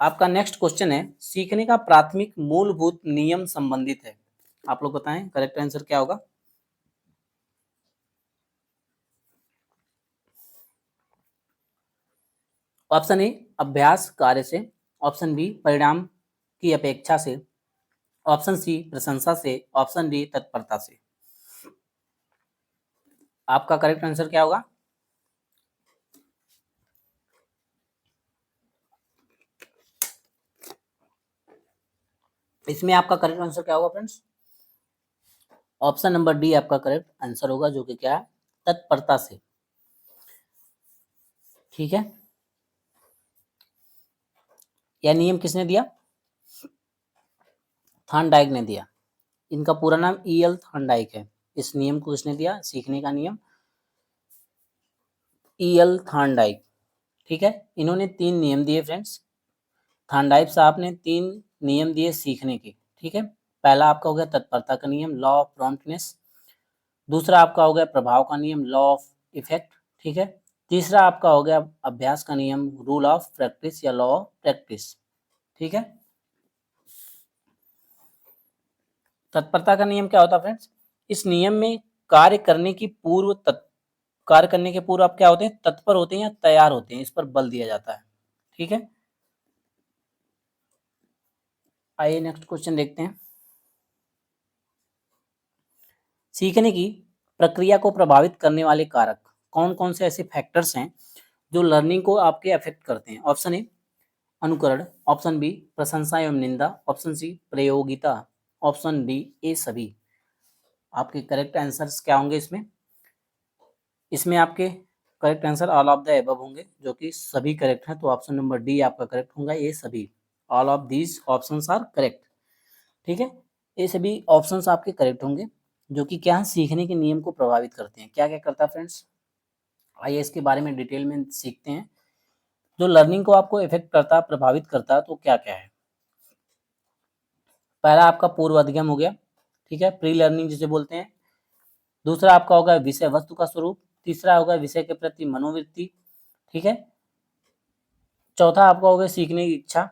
Speaker 1: आपका नेक्स्ट क्वेश्चन है, सीखने का प्राथमिक मूलभूत नियम संबंधित है। आप लोग बताएं करेक्ट आंसर क्या होगा। ऑप्शन ए अभ्यास कार्य से, ऑप्शन बी परिणाम की अपेक्षा से, ऑप्शन सी प्रशंसा से, ऑप्शन डी तत्परता से। आपका करेक्ट आंसर क्या होगा, इसमें आपका करेक्ट आंसर क्या होगा फ्रेंड्स, ऑप्शन नंबर डी आपका करेक्ट आंसर होगा, जो कि क्या है, तत्परता से, ठीक है। यह नियम किसने दिया, थॉर्नडाइक ने दिया। इनका पूरा नाम E.L. थॉर्नडाइक है। इस नियम को किसने दिया, सीखने का नियम, E.L. थॉर्नडाइक, ठीक है। इन्होंने 3 नियम दिए फ्रेंड्स, थॉर्नडाइक साहब ने 3 नियम दिए सीखने के, ठीक है। पहला आपका हो गया तत्परता का नियम, लॉ ऑफ प्रॉम्प्टनेस। दूसरा आपका हो गया प्रभाव का नियम, लॉ ऑफ इफेक्ट, ठीक है। तीसरा आपका हो गया अभ्यास का नियम, रूल ऑफ प्रैक्टिस या लॉ ऑफ प्रैक्टिस, ठीक है। तत्परता का नियम क्या होता है फ्रेंड्स, इस नियम में कार्य करने के पूर्व आप क्या होते हैं, तत्पर होते हैं या तैयार होते हैं, इस पर बल दिया जाता है, ठीक है। आइए नेक्स्ट क्वेश्चन देखते हैं। सीखने की प्रक्रिया को प्रभावित करने वाले कारक कौन कौन से ऐसे फैक्टर्स हैं जो लर्निंग को आपके अफेक्ट करते हैं। ऑप्शन ए अनुकरण, ऑप्शन बी प्रशंसा एवं निंदा, ऑप्शन सी प्रयोगिता, ऑप्शन डी ए सभी। आपके करेक्ट आंसर्स क्या होंगे इसमें, इसमें आपके correct answer all of the above होंगे, जो कि सभी करेक्ट हैं। तो ऑप्शन नंबर डी आपका करेक्ट होगा, ये सभी, all of these options are correct, ठीक है। ये सभी ऑप्शंस आपके करेक्ट होंगे, जो कि क्या है, सीखने के नियम को प्रभावित करते हैं। क्या क्या करता है फ्रेंड्स, आइए इसके बारे में डिटेल में सीखते हैं। जो लर्निंग को आपको इफेक्ट करता है, प्रभावित करता है, तो क्या क्या है। पहला आपका पूर्व अधिगम हो गया, ठीक है, प्री लर्निंग जिसे बोलते हैं। दूसरा आपका होगा विषय वस्तु का स्वरूप, तीसरा होगा विषय के प्रति मनोवृत्ति, ठीक है। चौथा आपका होगा सीखने की इच्छा,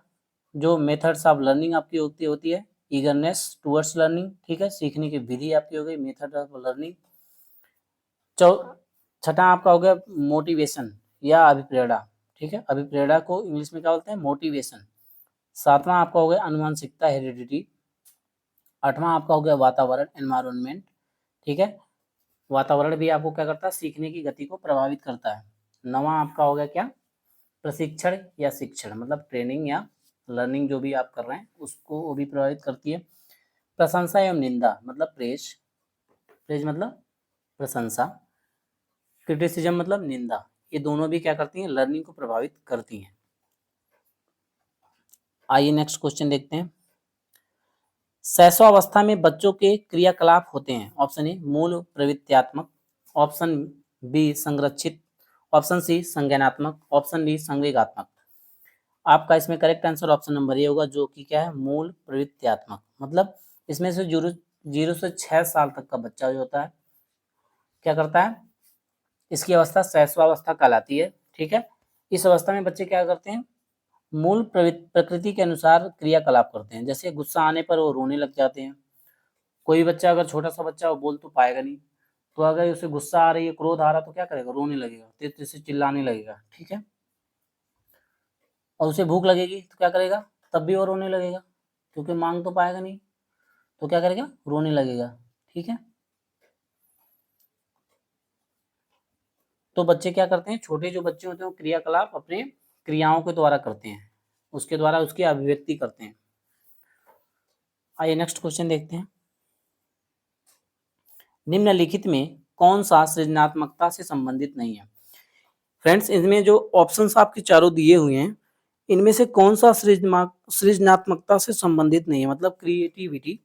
Speaker 1: जो मेथड्स ऑफ लर्निंग आपकी होती है, ईगरनेस टुवर्ड्स लर्निंग, ठीक है, सीखने की विधि आपकी हो गई, मेथड ऑफ लर्निंग। छठा आपका हो गया मोटिवेशन या अभिप्रेरणा, ठीक है, अभिप्रेरणा को इंग्लिश में क्या बोलते हैं, मोटिवेशन। सातवां आपका हो गया अनुवांशिकता, हेरिडिटी। आठवां आपका हो गया वातावरण, एनवायरनमेंट, ठीक है, वातावरण भी आपको क्या करता है, सीखने की गति को प्रभावित करता है। नौवां आपका हो गया क्या, प्रशिक्षण या शिक्षण, मतलब ट्रेनिंग या लर्निंग जो भी आप कर रहे हैं उसको वो भी प्रभावित करती है। प्रशंसा एवं निंदा, मतलब प्रेज, प्रेज मतलब प्रशंसा, क्रिटिसिज्म मतलब निंदा, ये दोनों भी क्या करती हैं, लर्निंग को प्रभावित करती हैं। आइए नेक्स्ट क्वेश्चन देखते हैं। शैशवावस्था में बच्चों के क्रियाकलाप होते हैं। ऑप्शन ए मूल प्रवृत्त्यात्मक, ऑप्शन बी संरक्षित, ऑप्शन सी संज्ञानात्मक, ऑप्शन डी संवेगात्मक। आपका इसमें correct answer option number A होगा, जो कि क्या है, मूल प्रवृत्त्यात्मक। मतलब इसमें से जीरो जीरो से 6 साल तक का बच्चा जो होता है क्या करता है, इसकी अवस्था शैशवावस्था कहलाती है, ठीक है। इस अवस्था में बच्चे क्या करते हैं, मूल प्रकृति के अनुसार क्रियाकलाप करते हैं। जैसे गुस्सा आने पर वो रोने लग जाते हैं। कोई बच्चा, अगर छोटा सा बच्चा, वो बोल तो पाएगा नहीं, तो अगर उसे गुस्सा आ रही है, क्रोध आ रहा, तो क्या करेगा, रोने लगेगा, तेज तेज से चिल्लाने लगेगा, ठीक है। और उसे भूख लगेगी तो क्या करेगा, तब भी वो रोने लगेगा, क्योंकि मांग तो पाएगा नहीं, तो क्या करेगा, रोने लगेगा, ठीक है। तो बच्चे क्या करते हैं, छोटे जो बच्चे होते हैं वो क्रियाकलाप अपने क्रियाओं के द्वारा करते हैं, उसके द्वारा उसकी अभिव्यक्ति करते हैं। आइए नेक्स्ट क्वेश्चन देखते हैं। निम्नलिखित में कौन सा सृजनात्मकता से संबंधित नहीं है। फ्रेंड्स, इनमें जो ऑप्शंस आपके चारों दिए हुए हैं, इनमें से कौन सा सृजनात्मकता से संबंधित नहीं है, मतलब क्रिएटिविटी,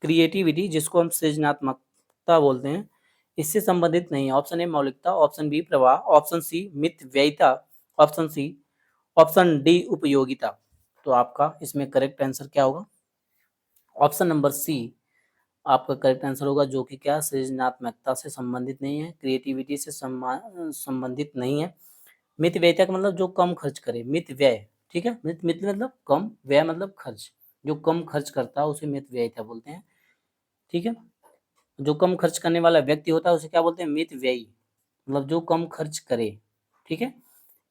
Speaker 1: क्रिएटिविटी जिसको हम सृजनात्मकता बोलते हैं, इससे संबंधित नहीं है। ऑप्शन ए मौलिकता, ऑप्शन बी प्रवाह, ऑप्शन सी मित व्ययिता, ऑप्शन सी, ऑप्शन डी उपयोगिता। तो आपका इसमें करेक्ट आंसर क्या होगा, ऑप्शन नंबर सी आपका करेक्ट आंसर होगा, जो कि क्या, सृजनात्मकता से संबंधित नहीं है, क्रिएटिविटी से संबंधित नहीं है। मित व्ययिता का मतलब जो कम खर्च करे, मित व्यय, ठीक है, मित मित मतलब कम, व्यय मतलब खर्च, जो कम खर्च करता है उसे मित व्ययिता बोलते हैं, ठीक है। जो कम खर्च करने वाला व्यक्ति होता है उसे क्या बोलते हैं, मित व्ययी, मतलब जो कम खर्च करे, ठीक है।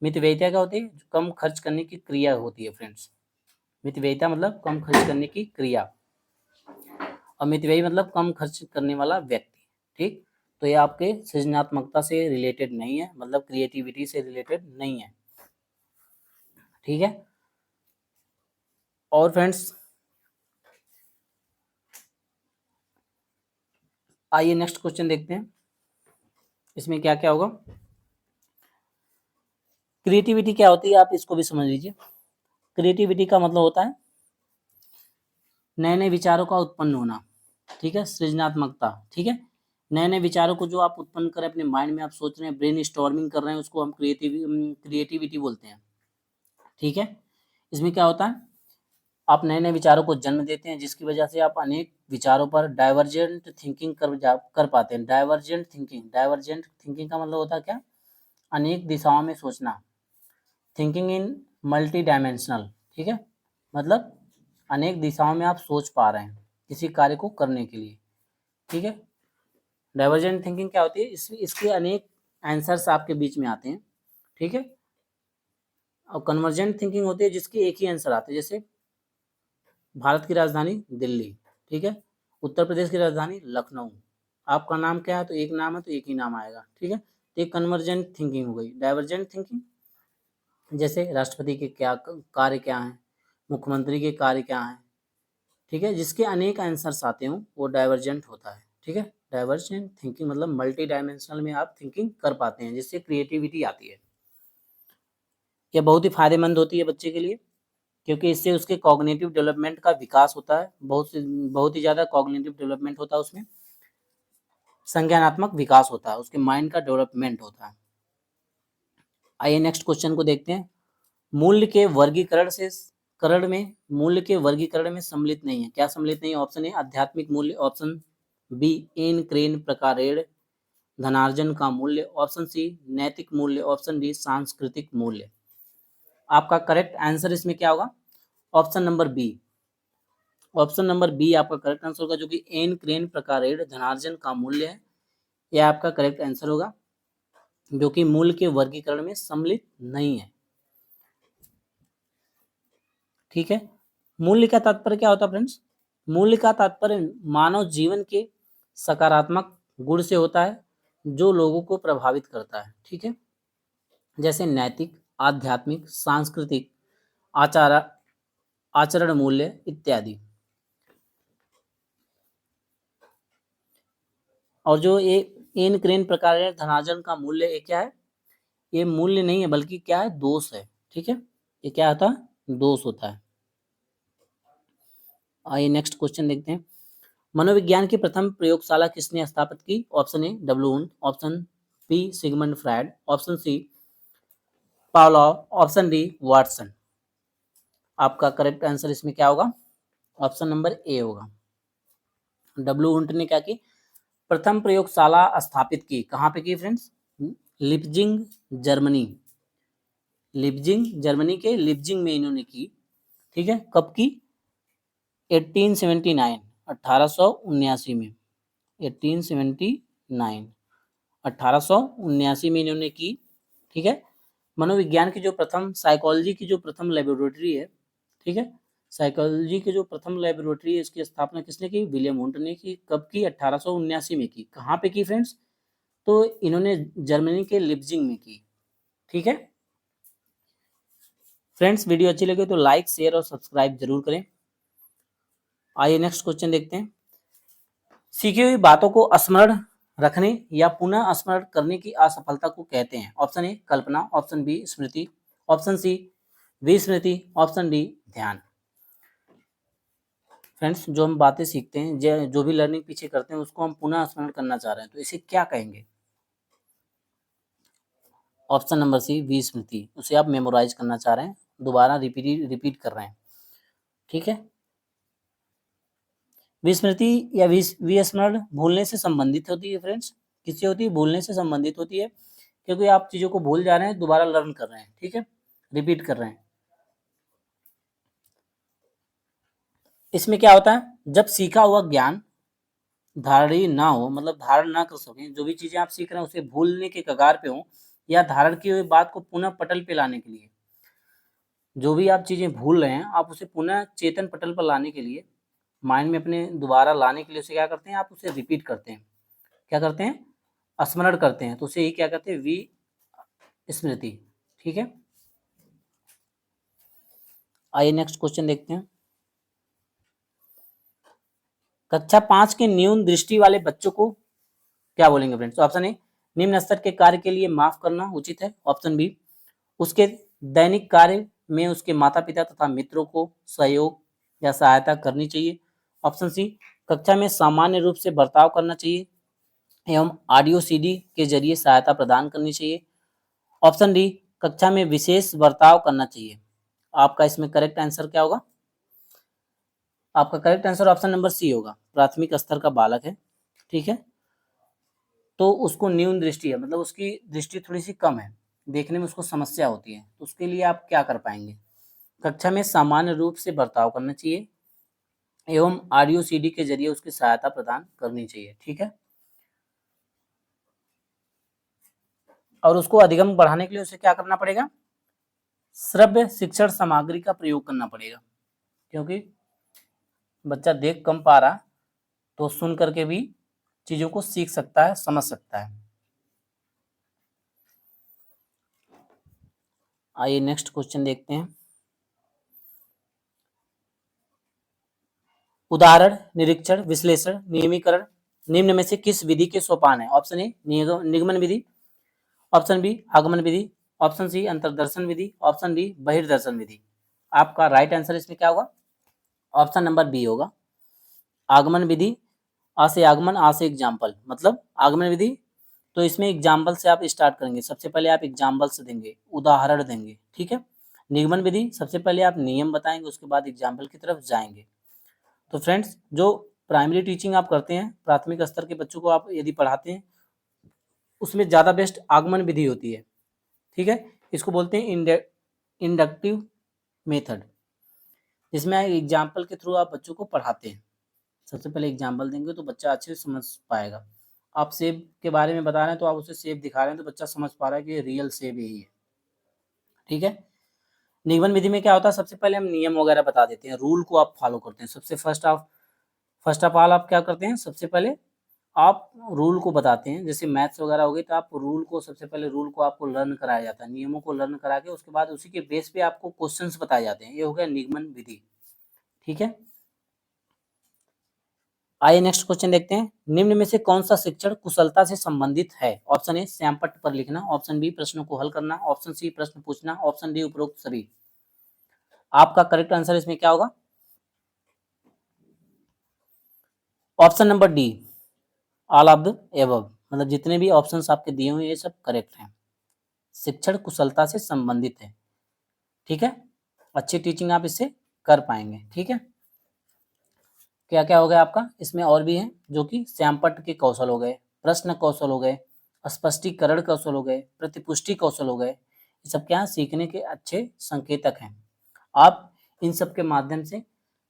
Speaker 1: मित व्ययिता क्या होती है, कम खर्च करने की क्रिया होती है फ्रेंड्स। मित व्ययिता मतलब कम खर्च करने की क्रिया, और मित व्ययी मतलब कम खर्च करने वाला व्यक्ति, ठीक। तो ये आपके सृजनात्मकता से रिलेटेड नहीं है, मतलब क्रिएटिविटी से रिलेटेड नहीं है, ठीक है। और फ्रेंड्स आइए नेक्स्ट क्वेश्चन देखते हैं, इसमें क्या क्या होगा। क्रिएटिविटी क्या होती है, आप इसको भी समझ लीजिए। क्रिएटिविटी का मतलब होता है नए नए विचारों का उत्पन्न होना, ठीक है, सृजनात्मकता, ठीक है। नए नए विचारों को जो आप उत्पन्न करें अपने माइंड में, आप सोच रहे हैं, ब्रेन स्टॉर्मिंग कर रहे हैं, उसको हम क्रिएटिविटी बोलते हैं, ठीक है। इसमें क्या होता है, आप नए नए विचारों को जन्म देते हैं, जिसकी वजह से आप अनेक विचारों पर डाइवर्जेंट थिंकिंग कर पाते हैं। डाइवर्जेंट थिंकिंग का मतलब होता है क्या, अनेक दिशाओं में सोचना, थिंकिंग इन मल्टी डायमेंशनल, ठीक है, मतलब अनेक दिशाओं में आप सोच पा रहे हैं किसी कार्य को करने के लिए, ठीक है। डाइवर्जेंट थिंकिंग क्या होती है, इसके अनेक आंसर्स आपके बीच में आते हैं, ठीक है। और कन्वर्जेंट थिंकिंग होती है जिसके एक ही आंसर आते हैं, जैसे भारत की राजधानी दिल्ली, ठीक है, उत्तर प्रदेश की राजधानी लखनऊ, आपका नाम क्या है, तो एक नाम है तो एक ही नाम आएगा, ठीक है। तो एक कन्वर्जेंट थिंकिंग हो गई। डाइवर्जेंट थिंकिंग, जैसे राष्ट्रपति के क्या कार्य क्या हैं, मुख्यमंत्री के कार्य क्या हैं, ठीक है, जिसके अनेक आंसर्स आते हों, वो डाइवर्जेंट होता है, ठीक है। डाइवर्जेंट थिंकिंग मतलब मल्टी डायमेंशनल में आप थिंकिंग कर पाते हैं, जिससे क्रिएटिविटी आती है। यह बहुत ही फायदेमंद होती है बच्चे के लिए, क्योंकि इससे उसके कॉग्निटिव डेवलपमेंट का विकास होता है, बहुत ही ज़्यादा कॉग्निटिव डेवलपमेंट होता है उसमें, संज्ञानात्मक विकास होता है, उसके माइंड का डेवलपमेंट होता है। आइए नेक्स्ट क्वेश्चन को देखते हैं। मूल्य के वर्गीकरण से करण में मूल्य के वर्गीकरण में सम्मिलित नहीं है, क्या सम्मिलित नहीं है, ऑप्शन ए आध्यात्मिक मूल्य, ऑप्शन बी एन क्रेन प्रकारेण धनार्जन का मूल्य, ऑप्शन सी नैतिक मूल्य, ऑप्शन डी सांस्कृतिक मूल्य। आपका करेक्ट आंसर इसमें क्या होगा, option number B, option number B आपका करेक्ट आंसर होगा, जो कि एन क्रेन प्रकारेण धनार्जन का मूल्य है, यह आपका करेक्ट आंसर होगा। जो कि मूल्य के वर्गीकरण में सम्मिलित नहीं है। ठीक है, मूल्य का तात्पर्य क्या होता है फ्रेंड्स? मूल्य का तात्पर्य मानव जीवन के सकारात्मक गुण से होता है जो लोगों को प्रभावित करता है। ठीक है, जैसे नैतिक, आध्यात्मिक, सांस्कृतिक, आचार आचरण मूल्य इत्यादि। और जो ये एन क्रेन प्रकार है धनार्जन का मूल्य, ये क्या है? ये मूल्य नहीं है बल्कि क्या है? दोष है। ठीक है, ये क्या होता है? दोष होता है। आइए नेक्स्ट क्वेश्चन देखते हैं। मनोविज्ञान की प्रथम प्रयोगशाला किसने स्थापित की? Option A W Wundt, option B Sigmund Freud, option C Pavlov, option D Watson. आपका करेक्ट आंसर इसमें क्या होगा? ऑप्शन नंबर ए होगा। डब्ल्यू वुंड ने क्या की? प्रथम प्रयोगशाला स्थापित की। कहाँ पे की फ्रेंड्स? लिप्जिंग जर्मनी। लिप्जिंग जर्मनी के लिप्जिंग में इन्होंने की। ठीक है, कब की? 1879, 1879 में। 1879, 1879 में इन्होंने की। ठीक है, मनोविज्ञान की जो प्रथम, साइकोलॉजी की जो प्रथम लेबोरेटरी है, ठीक है, साइकोलॉजी की जो प्रथम लेबोरेटरी है, इसकी स्थापना किसने की? विलियम हुंट ने की। कब की? 1879 में की। कहाँ पे की फ्रेंड्स? तो इन्होंने जर्मनी के लिप्जिंग में की। ठीक है फ्रेंड्स, वीडियो अच्छी लगे तो लाइक, शेयर और सब्सक्राइब जरूर करें। आइए नेक्स्ट क्वेश्चन देखते हैं। सीखी हुई बातों को स्मरण रखने या पुनः स्मरण करने की असफलता को कहते हैं। ऑप्शन ए कल्पना, ऑप्शन बी स्मृति, ऑप्शन सी विस्मृति, ऑप्शन डी ध्यान। फ्रेंड्स, जो हम बातें सीखते हैं, जो भी लर्निंग पीछे करते हैं, उसको हम पुनः स्मरण करना चाह रहे हैं तो इसे क्या कहेंगे? ऑप्शन नंबर सी विस्मृति। उसे आप मेमोराइज करना चाह रहे हैं, दोबारा रिपीट कर रहे हैं। ठीक है, विस्मृति या विस्मरण भूलने से संबंधित होती है फ्रेंड्स। किससे होती है? भूलने से संबंधित होती है, क्योंकि आप चीजों को भूल जा रहे हैं, दोबारा लर्न कर रहे हैं। ठीक है, रिपीट कर रहे हैं। इसमें क्या होता है? जब सीखा हुआ ज्ञान धारणीय ना हो, मतलब धारण ना कर सकें, जो भी चीजें आप सीख रहे हैं उसे भूलने के कगार पे हो, या धारण की हुई बात को पुनः पटल पे लाने के लिए, जो भी आप चीजें भूल रहे हैं आप उसे पुनः चेतन पटल पर लाने के लिए, माइंड में अपने दोबारा लाने के लिए उसे क्या करते हैं? आप उसे रिपीट करते हैं। क्या करते हैं? स्मरण करते हैं। तो उसे ही क्या कहते हैं? विस्मृति। ठीक है, आइए नेक्स्ट क्वेश्चन देखते हैं। कक्षा 5 के न्यून दृष्टि वाले बच्चों को क्या बोलेंगे फ्रेंड्स? ऑप्शन ए निम्न स्तर के कार्य के लिए माफ करना उचित है, ऑप्शन बी उसके दैनिक कार्य में उसके माता पिता तथा मित्रों को सहयोग या सहायता करनी चाहिए, ऑप्शन सी कक्षा में सामान्य रूप से बर्ताव करना चाहिए एवं ऑडियो सीडी के जरिए सहायता प्रदान करनी चाहिए, ऑप्शन डी कक्षा में विशेष बर्ताव करना चाहिए। आपका इसमें करेक्ट आंसर क्या होगा? आपका correct answer option number C होगा। प्राथमिक स्तर का बालक है, ठीक है, तो उसको न्यून दृष्टि है, मतलब उसकी दृष्टि थोड़ी सी कम है, देखने में उसको समस्या होती है, तो उसके लिए आप क्या कर पाएंगे? कक्षा में सामान्य रूप से बर्ताव करना चाहिए एवं ऑडियो सीडी के जरिए उसकी सहायता प्रदान करनी चाहिए। ठीक है, और उसको अधिगम बढ़ाने के लिए उसे क्या करना पड़ेगा? श्रव्य शिक्षण सामग्री का प्रयोग करना पड़ेगा, क्योंकि बच्चा देख कम पा रहा तो सुन करके भी चीजों को सीख सकता है, समझ सकता है। आइए नेक्स्ट क्वेश्चन देखते हैं। उदाहरण, निरीक्षण, विश्लेषण, नियमीकरण निम्न में से किस विधि के सोपान है? ऑप्शन ए निगमन विधि, ऑप्शन बी आगमन विधि, ऑप्शन सी अंतर्दर्शन विधि, ऑप्शन डी बहिर्दर्शन विधि। आपका राइट आंसर इसमें क्या होगा? ऑप्शन नंबर बी होगा, आगमन विधि। आ से आगमन, आ से एग्जाम्पल, मतलब आगमन विधि। तो इसमें एग्जाम्पल से आप स्टार्ट करेंगे, सबसे पहले आप एग्जाम्पल से देंगे, उदाहरण देंगे। ठीक है, निगमन विधि सबसे पहले आप नियम बताएंगे, उसके बाद एग्जाम्पल की तरफ जाएंगे। तो फ्रेंड्स, जो प्राइमरी टीचिंग आप करते हैं, प्राथमिक स्तर के बच्चों को आप यदि पढ़ाते हैं, उसमें ज़्यादा बेस्ट आगमन विधि होती है। ठीक है, इसको बोलते हैं इंडक्टिव मेथड, जिसमें एग्जाम्पल के थ्रू आप बच्चों को पढ़ाते हैं। सबसे पहले एग्जाम्पल देंगे तो बच्चा अच्छे से समझ पाएगा, आप सेब के बारे में बता रहे हैं तो आप उसे सेब दिखा रहे हैं तो बच्चा समझ पा रहा है कि रियल सेब यही है। ठीक है। निगमन विधि में क्या होता है, सबसे पहले हम नियम वगैरह बता देते हैं, रूल को आप फॉलो करते हैं। सबसे फर्स्ट ऑफ ऑल आप क्या करते हैं, सबसे पहले आप रूल को बताते हैं। जैसे मैथ्स वगैरह हो गई तो आप रूल को सबसे पहले रूल को आपको लर्न कराया जाता है, नियमों को लर्न करा के उसके बाद उसी के बेस पे आपको क्वेश्चंस बताए जाते हैं। ये हो गया निगमन विधि। ठीक है। आइए नेक्स्ट क्वेश्चन देखते हैं। निम्न में से कौन सा शिक्षण कुशलता से संबंधित है? ऑप्शन ए श्यामपट्ट पर लिखना, ऑप्शन बी प्रश्नों को हल करना, ऑप्शन सी प्रश्न पूछना, ऑप्शन डी उपरोक्त सभी। आपका करेक्ट आंसर इसमें क्या होगा? Option number D, all of the above. मतलब जितने भी ऑप्शंस आपके दिए हुए ये सब करेक्ट हैं, शिक्षण कुशलता से संबंधित है। ठीक है, अच्छी टीचिंग आप इससे कर पाएंगे। ठीक है, क्या क्या हो गया आपका इसमें और भी है, जो कि श्यामपट्ट के कौशल हो गए, प्रश्न कौशल हो गए, स्पष्टीकरण कौशल हो गए, प्रतिपुष्टि कौशल हो गए। ये सब क्या सीखने के अच्छे संकेतक हैं। आप इन सब के माध्यम से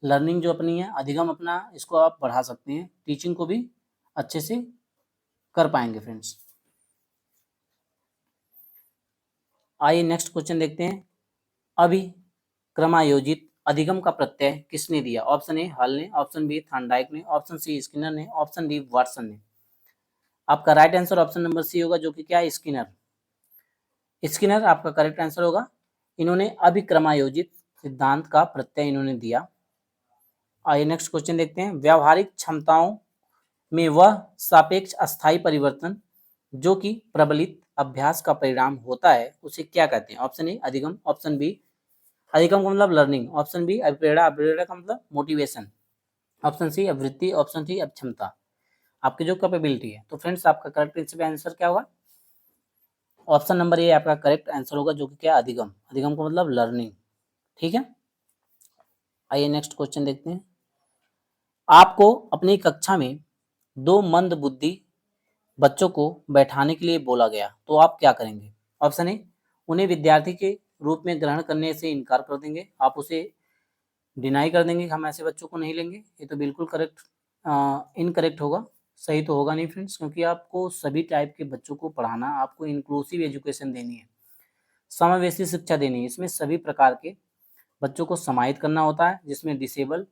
Speaker 1: लर्निंग जो अपनी है, अधिगम अपना, इसको आप बढ़ा सकते हैं, टीचिंग को भी अच्छे से कर पाएंगे फ्रेंड्स। आइए नेक्स्ट क्वेश्चन देखते हैं। अभिक्रमायोजित अधिगम का प्रत्यय किसने दिया? ऑप्शन ए हल ने, ऑप्शन बी थॉर्नडाइक ने, ऑप्शन सी स्किनर ने, ऑप्शन डी वाटसन ने। आपका right answer option number C होगा, जो कि क्या है, स्किनर। स्किनर आपका करेक्ट आंसर होगा। इन्होंने अभिक्रमायोजित सिद्धांत का प्रत्यय इन्होंने दिया। आइए नेक्स्ट क्वेश्चन देखते हैं। व्यावहारिक क्षमताओं में वह सापेक्ष अस्थायी परिवर्तन जो कि प्रबलित अभ्यास का परिणाम होता है उसे क्या कहते हैं? ऑप्शन ए अधिगम, ऑप्शन बी अधिगम का मतलब लर्निंग, ऑप्शन बी अभिप्रेरणा, अभिप्रेरणा का मतलब मोटिवेशन, ऑप्शन सी अभिवृत्ति, ऑप्शन सी अक्षमता, आपकी जो कैपेबिलिटी है। तो फ्रेंड्स आपका करेक्ट आंसर क्या होगा? ऑप्शन नंबर ए आपका करेक्ट आंसर होगा, जो कि क्या, अधिगम। अधिगम का मतलब लर्निंग। ठीक है। आइए नेक्स्ट क्वेश्चन देखते हैं। आपको अपनी कक्षा में दो मंद बुद्धि बच्चों को बैठाने के लिए बोला गया तो आप क्या करेंगे? ऑप्शन ए उन्हें विद्यार्थी के रूप में ग्रहण करने से इनकार कर देंगे, आप उसे डिनाई कर देंगे कि हम ऐसे बच्चों को नहीं लेंगे। ये तो बिल्कुल करेक्ट इनकरेक्ट होगा, सही तो होगा नहीं फ्रेंड्स, क्योंकि आपको सभी टाइप के बच्चों को पढ़ाना, आपको इंक्लूसिव एजुकेशन देनी है, समावेशी शिक्षा देनी है। इसमें सभी प्रकार के बच्चों को समाहित करना होता है, जिसमें डिसेबल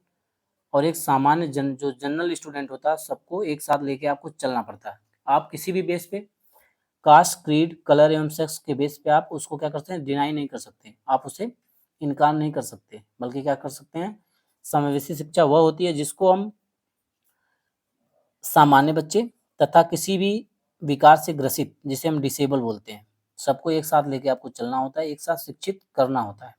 Speaker 1: और एक सामान्य जो जनरल स्टूडेंट होता है, सबको एक साथ लेके आपको चलना पड़ता है। आप किसी भी बेस पे, कास्ट, क्रीड, कलर एवं सेक्स के बेस पे आप उसको क्या करते हैं, डिनाई नहीं कर सकते, आप उसे इनकार नहीं कर सकते, बल्कि क्या कर सकते हैं, समावेशी शिक्षा वह होती है जिसको हम सामान्य बच्चे तथा किसी भी विकार से ग्रसित, जिसे हम डिसेबल बोलते हैं, सबको एक साथ लेके आपको चलना होता है, एक साथ शिक्षित करना होता है।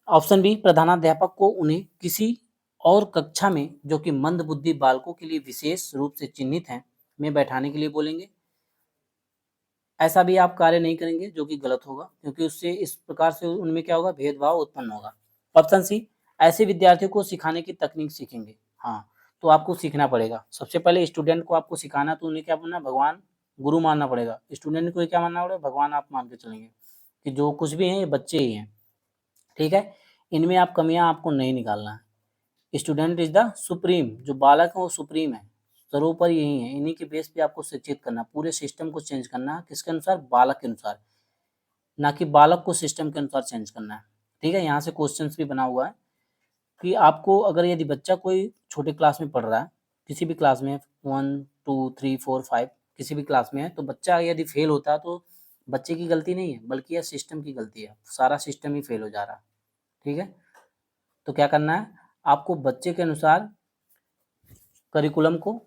Speaker 1: ऑप्शन बी प्रधानाध्यापक को उन्हें किसी और कक्षा में जो कि मंद बुद्धि बालकों के लिए विशेष रूप से चिन्हित हैं में बैठाने के लिए बोलेंगे। ऐसा भी आप कार्य नहीं करेंगे, जो कि गलत होगा, क्योंकि उससे इस प्रकार से उनमें क्या होगा, भेदभाव उत्पन्न होगा। ऑप्शन सी ऐसे विद्यार्थियों को सिखाने की तकनीक सीखेंगे। हाँ, तो आपको सीखना पड़ेगा। सबसे पहले स्टूडेंट को आपको सिखाना, तो उन्हें क्या बनना, भगवान गुरु मानना पड़ेगा। स्टूडेंट को क्या मानना पड़ेगा, भगवान आप मान के चलेंगे कि जो कुछ भी है ये बच्चे ही हैं। ठीक है, इनमें आप कमियां आपको नहीं निकालना है। स्टूडेंट इज द सुप्रीम, जो बालक है वो सुप्रीम है, सर्वोपरि यही है। इन्हीं के बेस पे आपको शिक्षित करना, पूरे सिस्टम को चेंज करना, किसके अनुसार, बालक के अनुसार, ना कि बालक को सिस्टम के अनुसार चेंज करना है। ठीक है, यहाँ से क्वेश्चंस भी बना हुआ है कि आपको अगर यदि बच्चा कोई छोटे क्लास में पढ़ रहा है, किसी भी क्लास में 1 2 3 4 5 किसी भी क्लास में है, तो बच्चा यदि फेल होता है तो बच्चे की गलती नहीं है, बल्कि यह सिस्टम की गलती है, सारा सिस्टम ही फेल हो जा रहा है। ठीक है, तो क्या करना है, आपको बच्चे के अनुसार करिकुलम को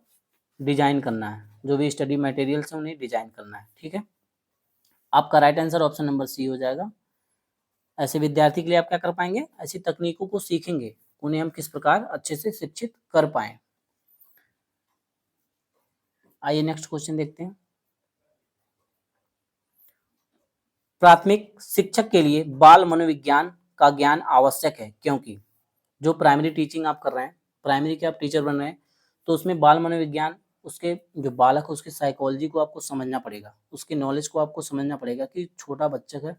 Speaker 1: डिजाइन करना है, जो भी स्टडी मटेरियल्स हैं उन्हें डिजाइन करना है। ठीक है, आपका right answer option number C हो जाएगा। ऐसे विद्यार्थी के लिए आप क्या कर पाएंगे, ऐसी तकनीकों को सीखेंगे, उन्हें हम किस प्रकार अच्छे से शिक्षित कर पाए। आइए नेक्स्ट क्वेश्चन देखते हैं। प्राथमिक शिक्षक के लिए बाल मनोविज्ञान का ज्ञान आवश्यक है, क्योंकि जो प्राइमरी टीचिंग आप कर रहे हैं, प्राइमरी के आप टीचर बन रहे हैं, तो उसमें बाल मनोविज्ञान, उसके जो बालक है उसकी साइकोलॉजी को आपको समझना पड़ेगा, उसके नॉलेज को आपको समझना पड़ेगा कि छोटा बच्चा है,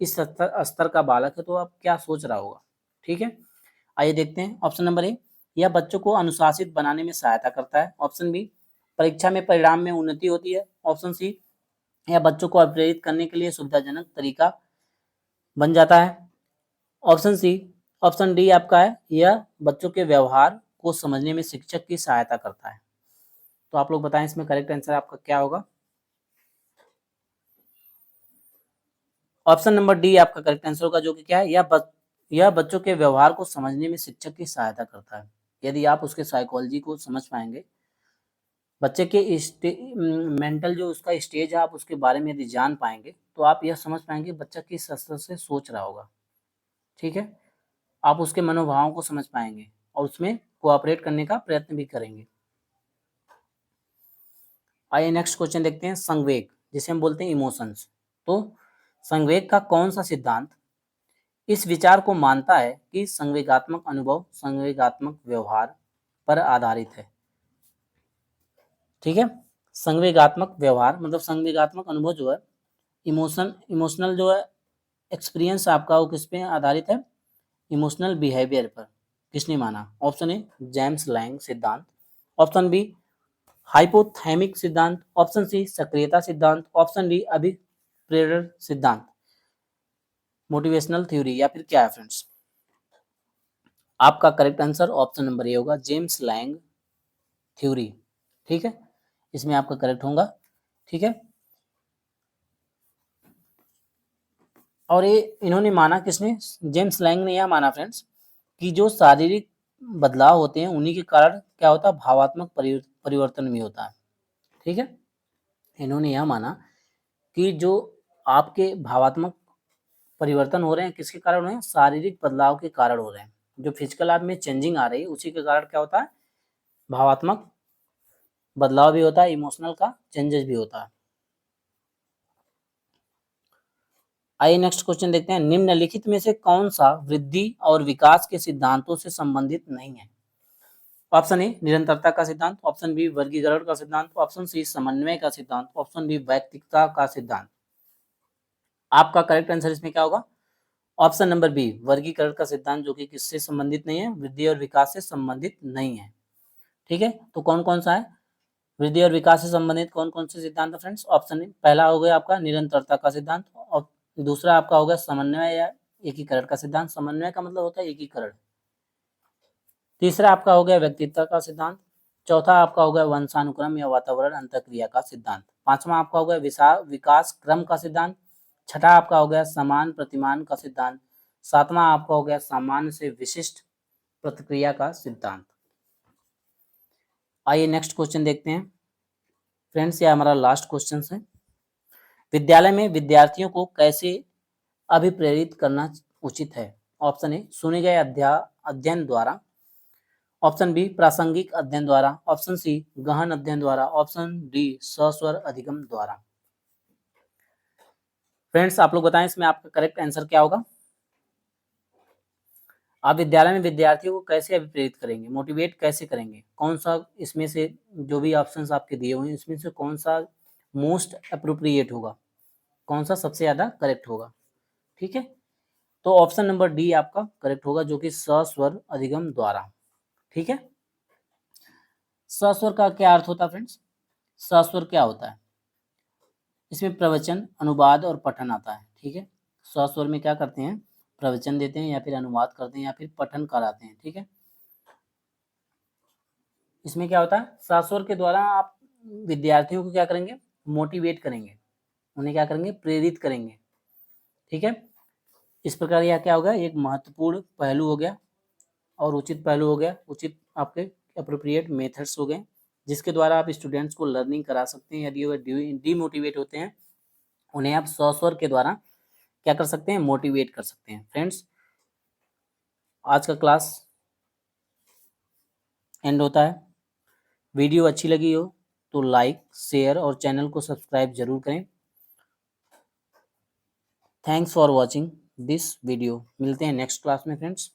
Speaker 1: इस स्तर का बालक है, तो आप क्या सोच रहा होगा। ठीक है, आइए देखते हैं। ऑप्शन नंबर ए, यह बच्चों को अनुशासित बनाने में सहायता करता है। ऑप्शन बी, परीक्षा में परिणाम में उन्नति होती है। ऑप्शन सी, या बच्चों को प्रेरित करने के लिए सुविधाजनक तरीका बन जाता है। ऑप्शन सी, ऑप्शन डी आपका है, यह बच्चों के व्यवहार को समझने में शिक्षक की सहायता करता है। तो आप लोग बताएं इसमें करेक्ट आंसर आपका क्या होगा। ऑप्शन नंबर डी आपका करेक्ट आंसर होगा, जो कि क्या है, यह बच्चों के व्यवहार को समझने में शिक्षक की सहायता करता है। यदि आप उसके साइकोलॉजी को समझ पाएंगे, बच्चे के मेंटल जो उसका स्टेज है, आप उसके बारे में यदि जान पाएंगे, तो आप यह समझ पाएंगे बच्चा किस स्तर से सोच रहा होगा। ठीक है, आप उसके मनोभावों को समझ पाएंगे और उसमें कोऑपरेट करने का प्रयत्न भी करेंगे। आइए नेक्स्ट क्वेश्चन देखते हैं। संवेग, जिसे हम बोलते हैं इमोशंस। तो संवेग का कौन सा सिद्धांत इस विचार को मानता है कि संवेगात्मक अनुभव संवेगात्मक व्यवहार पर आधारित है। ठीक है, संवेगात्मक व्यवहार मतलब संवेगात्मक अनुभव जो है, इमोशनल जो है एक्सपीरियंस आपका, वो किस पे आधारित है, इमोशनल बिहेवियर पर। किसने माना? ऑप्शन ए जेम्स लैंग सिद्धांत, ऑप्शन बी हाइपोथैमिक सिद्धांत, ऑप्शन सी सक्रियता सिद्धांत, ऑप्शन डी अभिप्रेरण सिद्धांत, मोटिवेशनल थ्योरी, या फिर क्या है फ्रेंड्स? आपका correct answer option number A होगा, जेम्स लैंग थ्योरी। ठीक है, इसमें आपका करेक्ट होगा। ठीक है, और ये इन्होंने माना, किसने? जेम्स लैंग ने यह माना फ्रेंड्स कि जो शारीरिक बदलाव होते हैं उन्हीं के कारण क्या होता है, भावात्मक परिवर्तन भी होता है। ठीक है, इन्होंने यह माना कि जो आपके भावात्मक परिवर्तन हो रहे हैं, किसके कारण हो रहे हैं? शारीरिक बदलाव के कारण हो रहे हैं। जो फिजिकल आप में चेंजिंग आ रही है, उसी के कारण क्या होता है, भावात्मक बदलाव भी होता है, इमोशनल का चेंजेस भी होता है। आइए नेक्स्ट क्वेश्चन देखते हैं। निम्नलिखित में से कौन सा वृद्धि और विकास के सिद्धांतों से संबंधित नहीं है? ऑप्शन ए निरंतरता का सिद्धांत, ऑप्शन बी वर्गीकरण का सिद्धांत, ऑप्शन सी समन्वय का सिद्धांत, ऑप्शन डी वैयक्तिकता का सिद्धांत। आपका करेक्ट आंसर इसमें क्या होगा? ऑप्शन नंबर बी वर्गीकरण का सिद्धांत, जो कि किससे संबंधित नहीं है? वृद्धि और विकास से संबंधित नहीं है। ठीक है, तो कौन कौन सा है वृद्धि और विकास से संबंधित? कौन कौन से सिद्धांत है फ्रेंड्स? ऑप्शन पहला हो गया आपका निरंतरता का सिद्धांत, और दूसरा आपका हो गया समन्वय या एकीकरण का सिद्धांत। समन्वय का मतलब होता है एकीकरण। तीसरा आपका हो गया व्यक्तित्व का सिद्धांत। चौथा आपका हो गया वंशानुक्रम या वातावरण अंतःक्रिया का सिद्धांत। पांचवा आपका हो गया विकास क्रम का सिद्धांत। छठा आपका हो गया समान प्रतिमान का सिद्धांत। सातवां आपका हो गया सामान्य से विशिष्ट प्रतिक्रिया का सिद्धांत। आइए नेक्स्ट क्वेश्चन देखते हैं फ्रेंड्स, ये हमारा लास्ट क्वेश्चन है। विद्यालय में विद्यार्थियों को कैसे अभिप्रेरित करना उचित है? ऑप्शन ए सुने गए अध्ययन द्वारा, ऑप्शन बी प्रासंगिक अध्ययन द्वारा, ऑप्शन सी गहन अध्ययन द्वारा, ऑप्शन डी सस्वर अधिगम द्वारा। फ्रेंड्स आप लोग बताएं इसमें आपका करेक्ट आंसर क्या होगा। आप विद्यालय में विद्यार्थियों को कैसे अभिप्रेरित करेंगे, मोटिवेट कैसे करेंगे? कौन सा इसमें से जो भी ऑप्शंस आपके दिए हुए हैं, इसमें से कौन सा मोस्ट अप्रोप्रिएट होगा, कौन सा सबसे ज्यादा करेक्ट होगा? ठीक है, तो ऑप्शन नंबर डी आपका करेक्ट होगा, जो कि सस्वर अधिगम द्वारा। ठीक है, सस्वर का क्या अर्थ होता है फ्रेंड्स? सस्वर क्या होता है? इसमें प्रवचन, अनुवाद और पठन आता है। ठीक है, सस्वर में क्या करते हैं, प्रवचन देते हैं या फिर अनुवाद करते हैं या फिर पठन कराते हैं। ठीक है, इसमें क्या होता है, सस्वर के द्वारा आप विद्यार्थियों को क्या करेंगे, मोटिवेट करेंगे, उन्हें क्या करेंगे, प्रेरित करेंगे। ठीक है, इस प्रकार यह क्या होगा, एक महत्वपूर्ण पहलू हो गया और उचित पहलू हो गया, उचित आपके अप्रोप्रिएट मेथड्स हो गए, जिसके द्वारा आप स्टूडेंट्स को लर्निंग करा सकते हैं। यदि वो डीमोटिवेट होते हैं, उन्हें आप सस्वर के द्वारा क्या कर सकते हैं, मोटिवेट कर सकते हैं। फ्रेंड्स आज का क्लास एंड होता है। वीडियो अच्छी लगी हो तो लाइक शेयर और चैनल को सब्सक्राइब जरूर करें। Thanks for watching this video. मिलते हैं नेक्स्ट क्लास में फ्रेंड्स।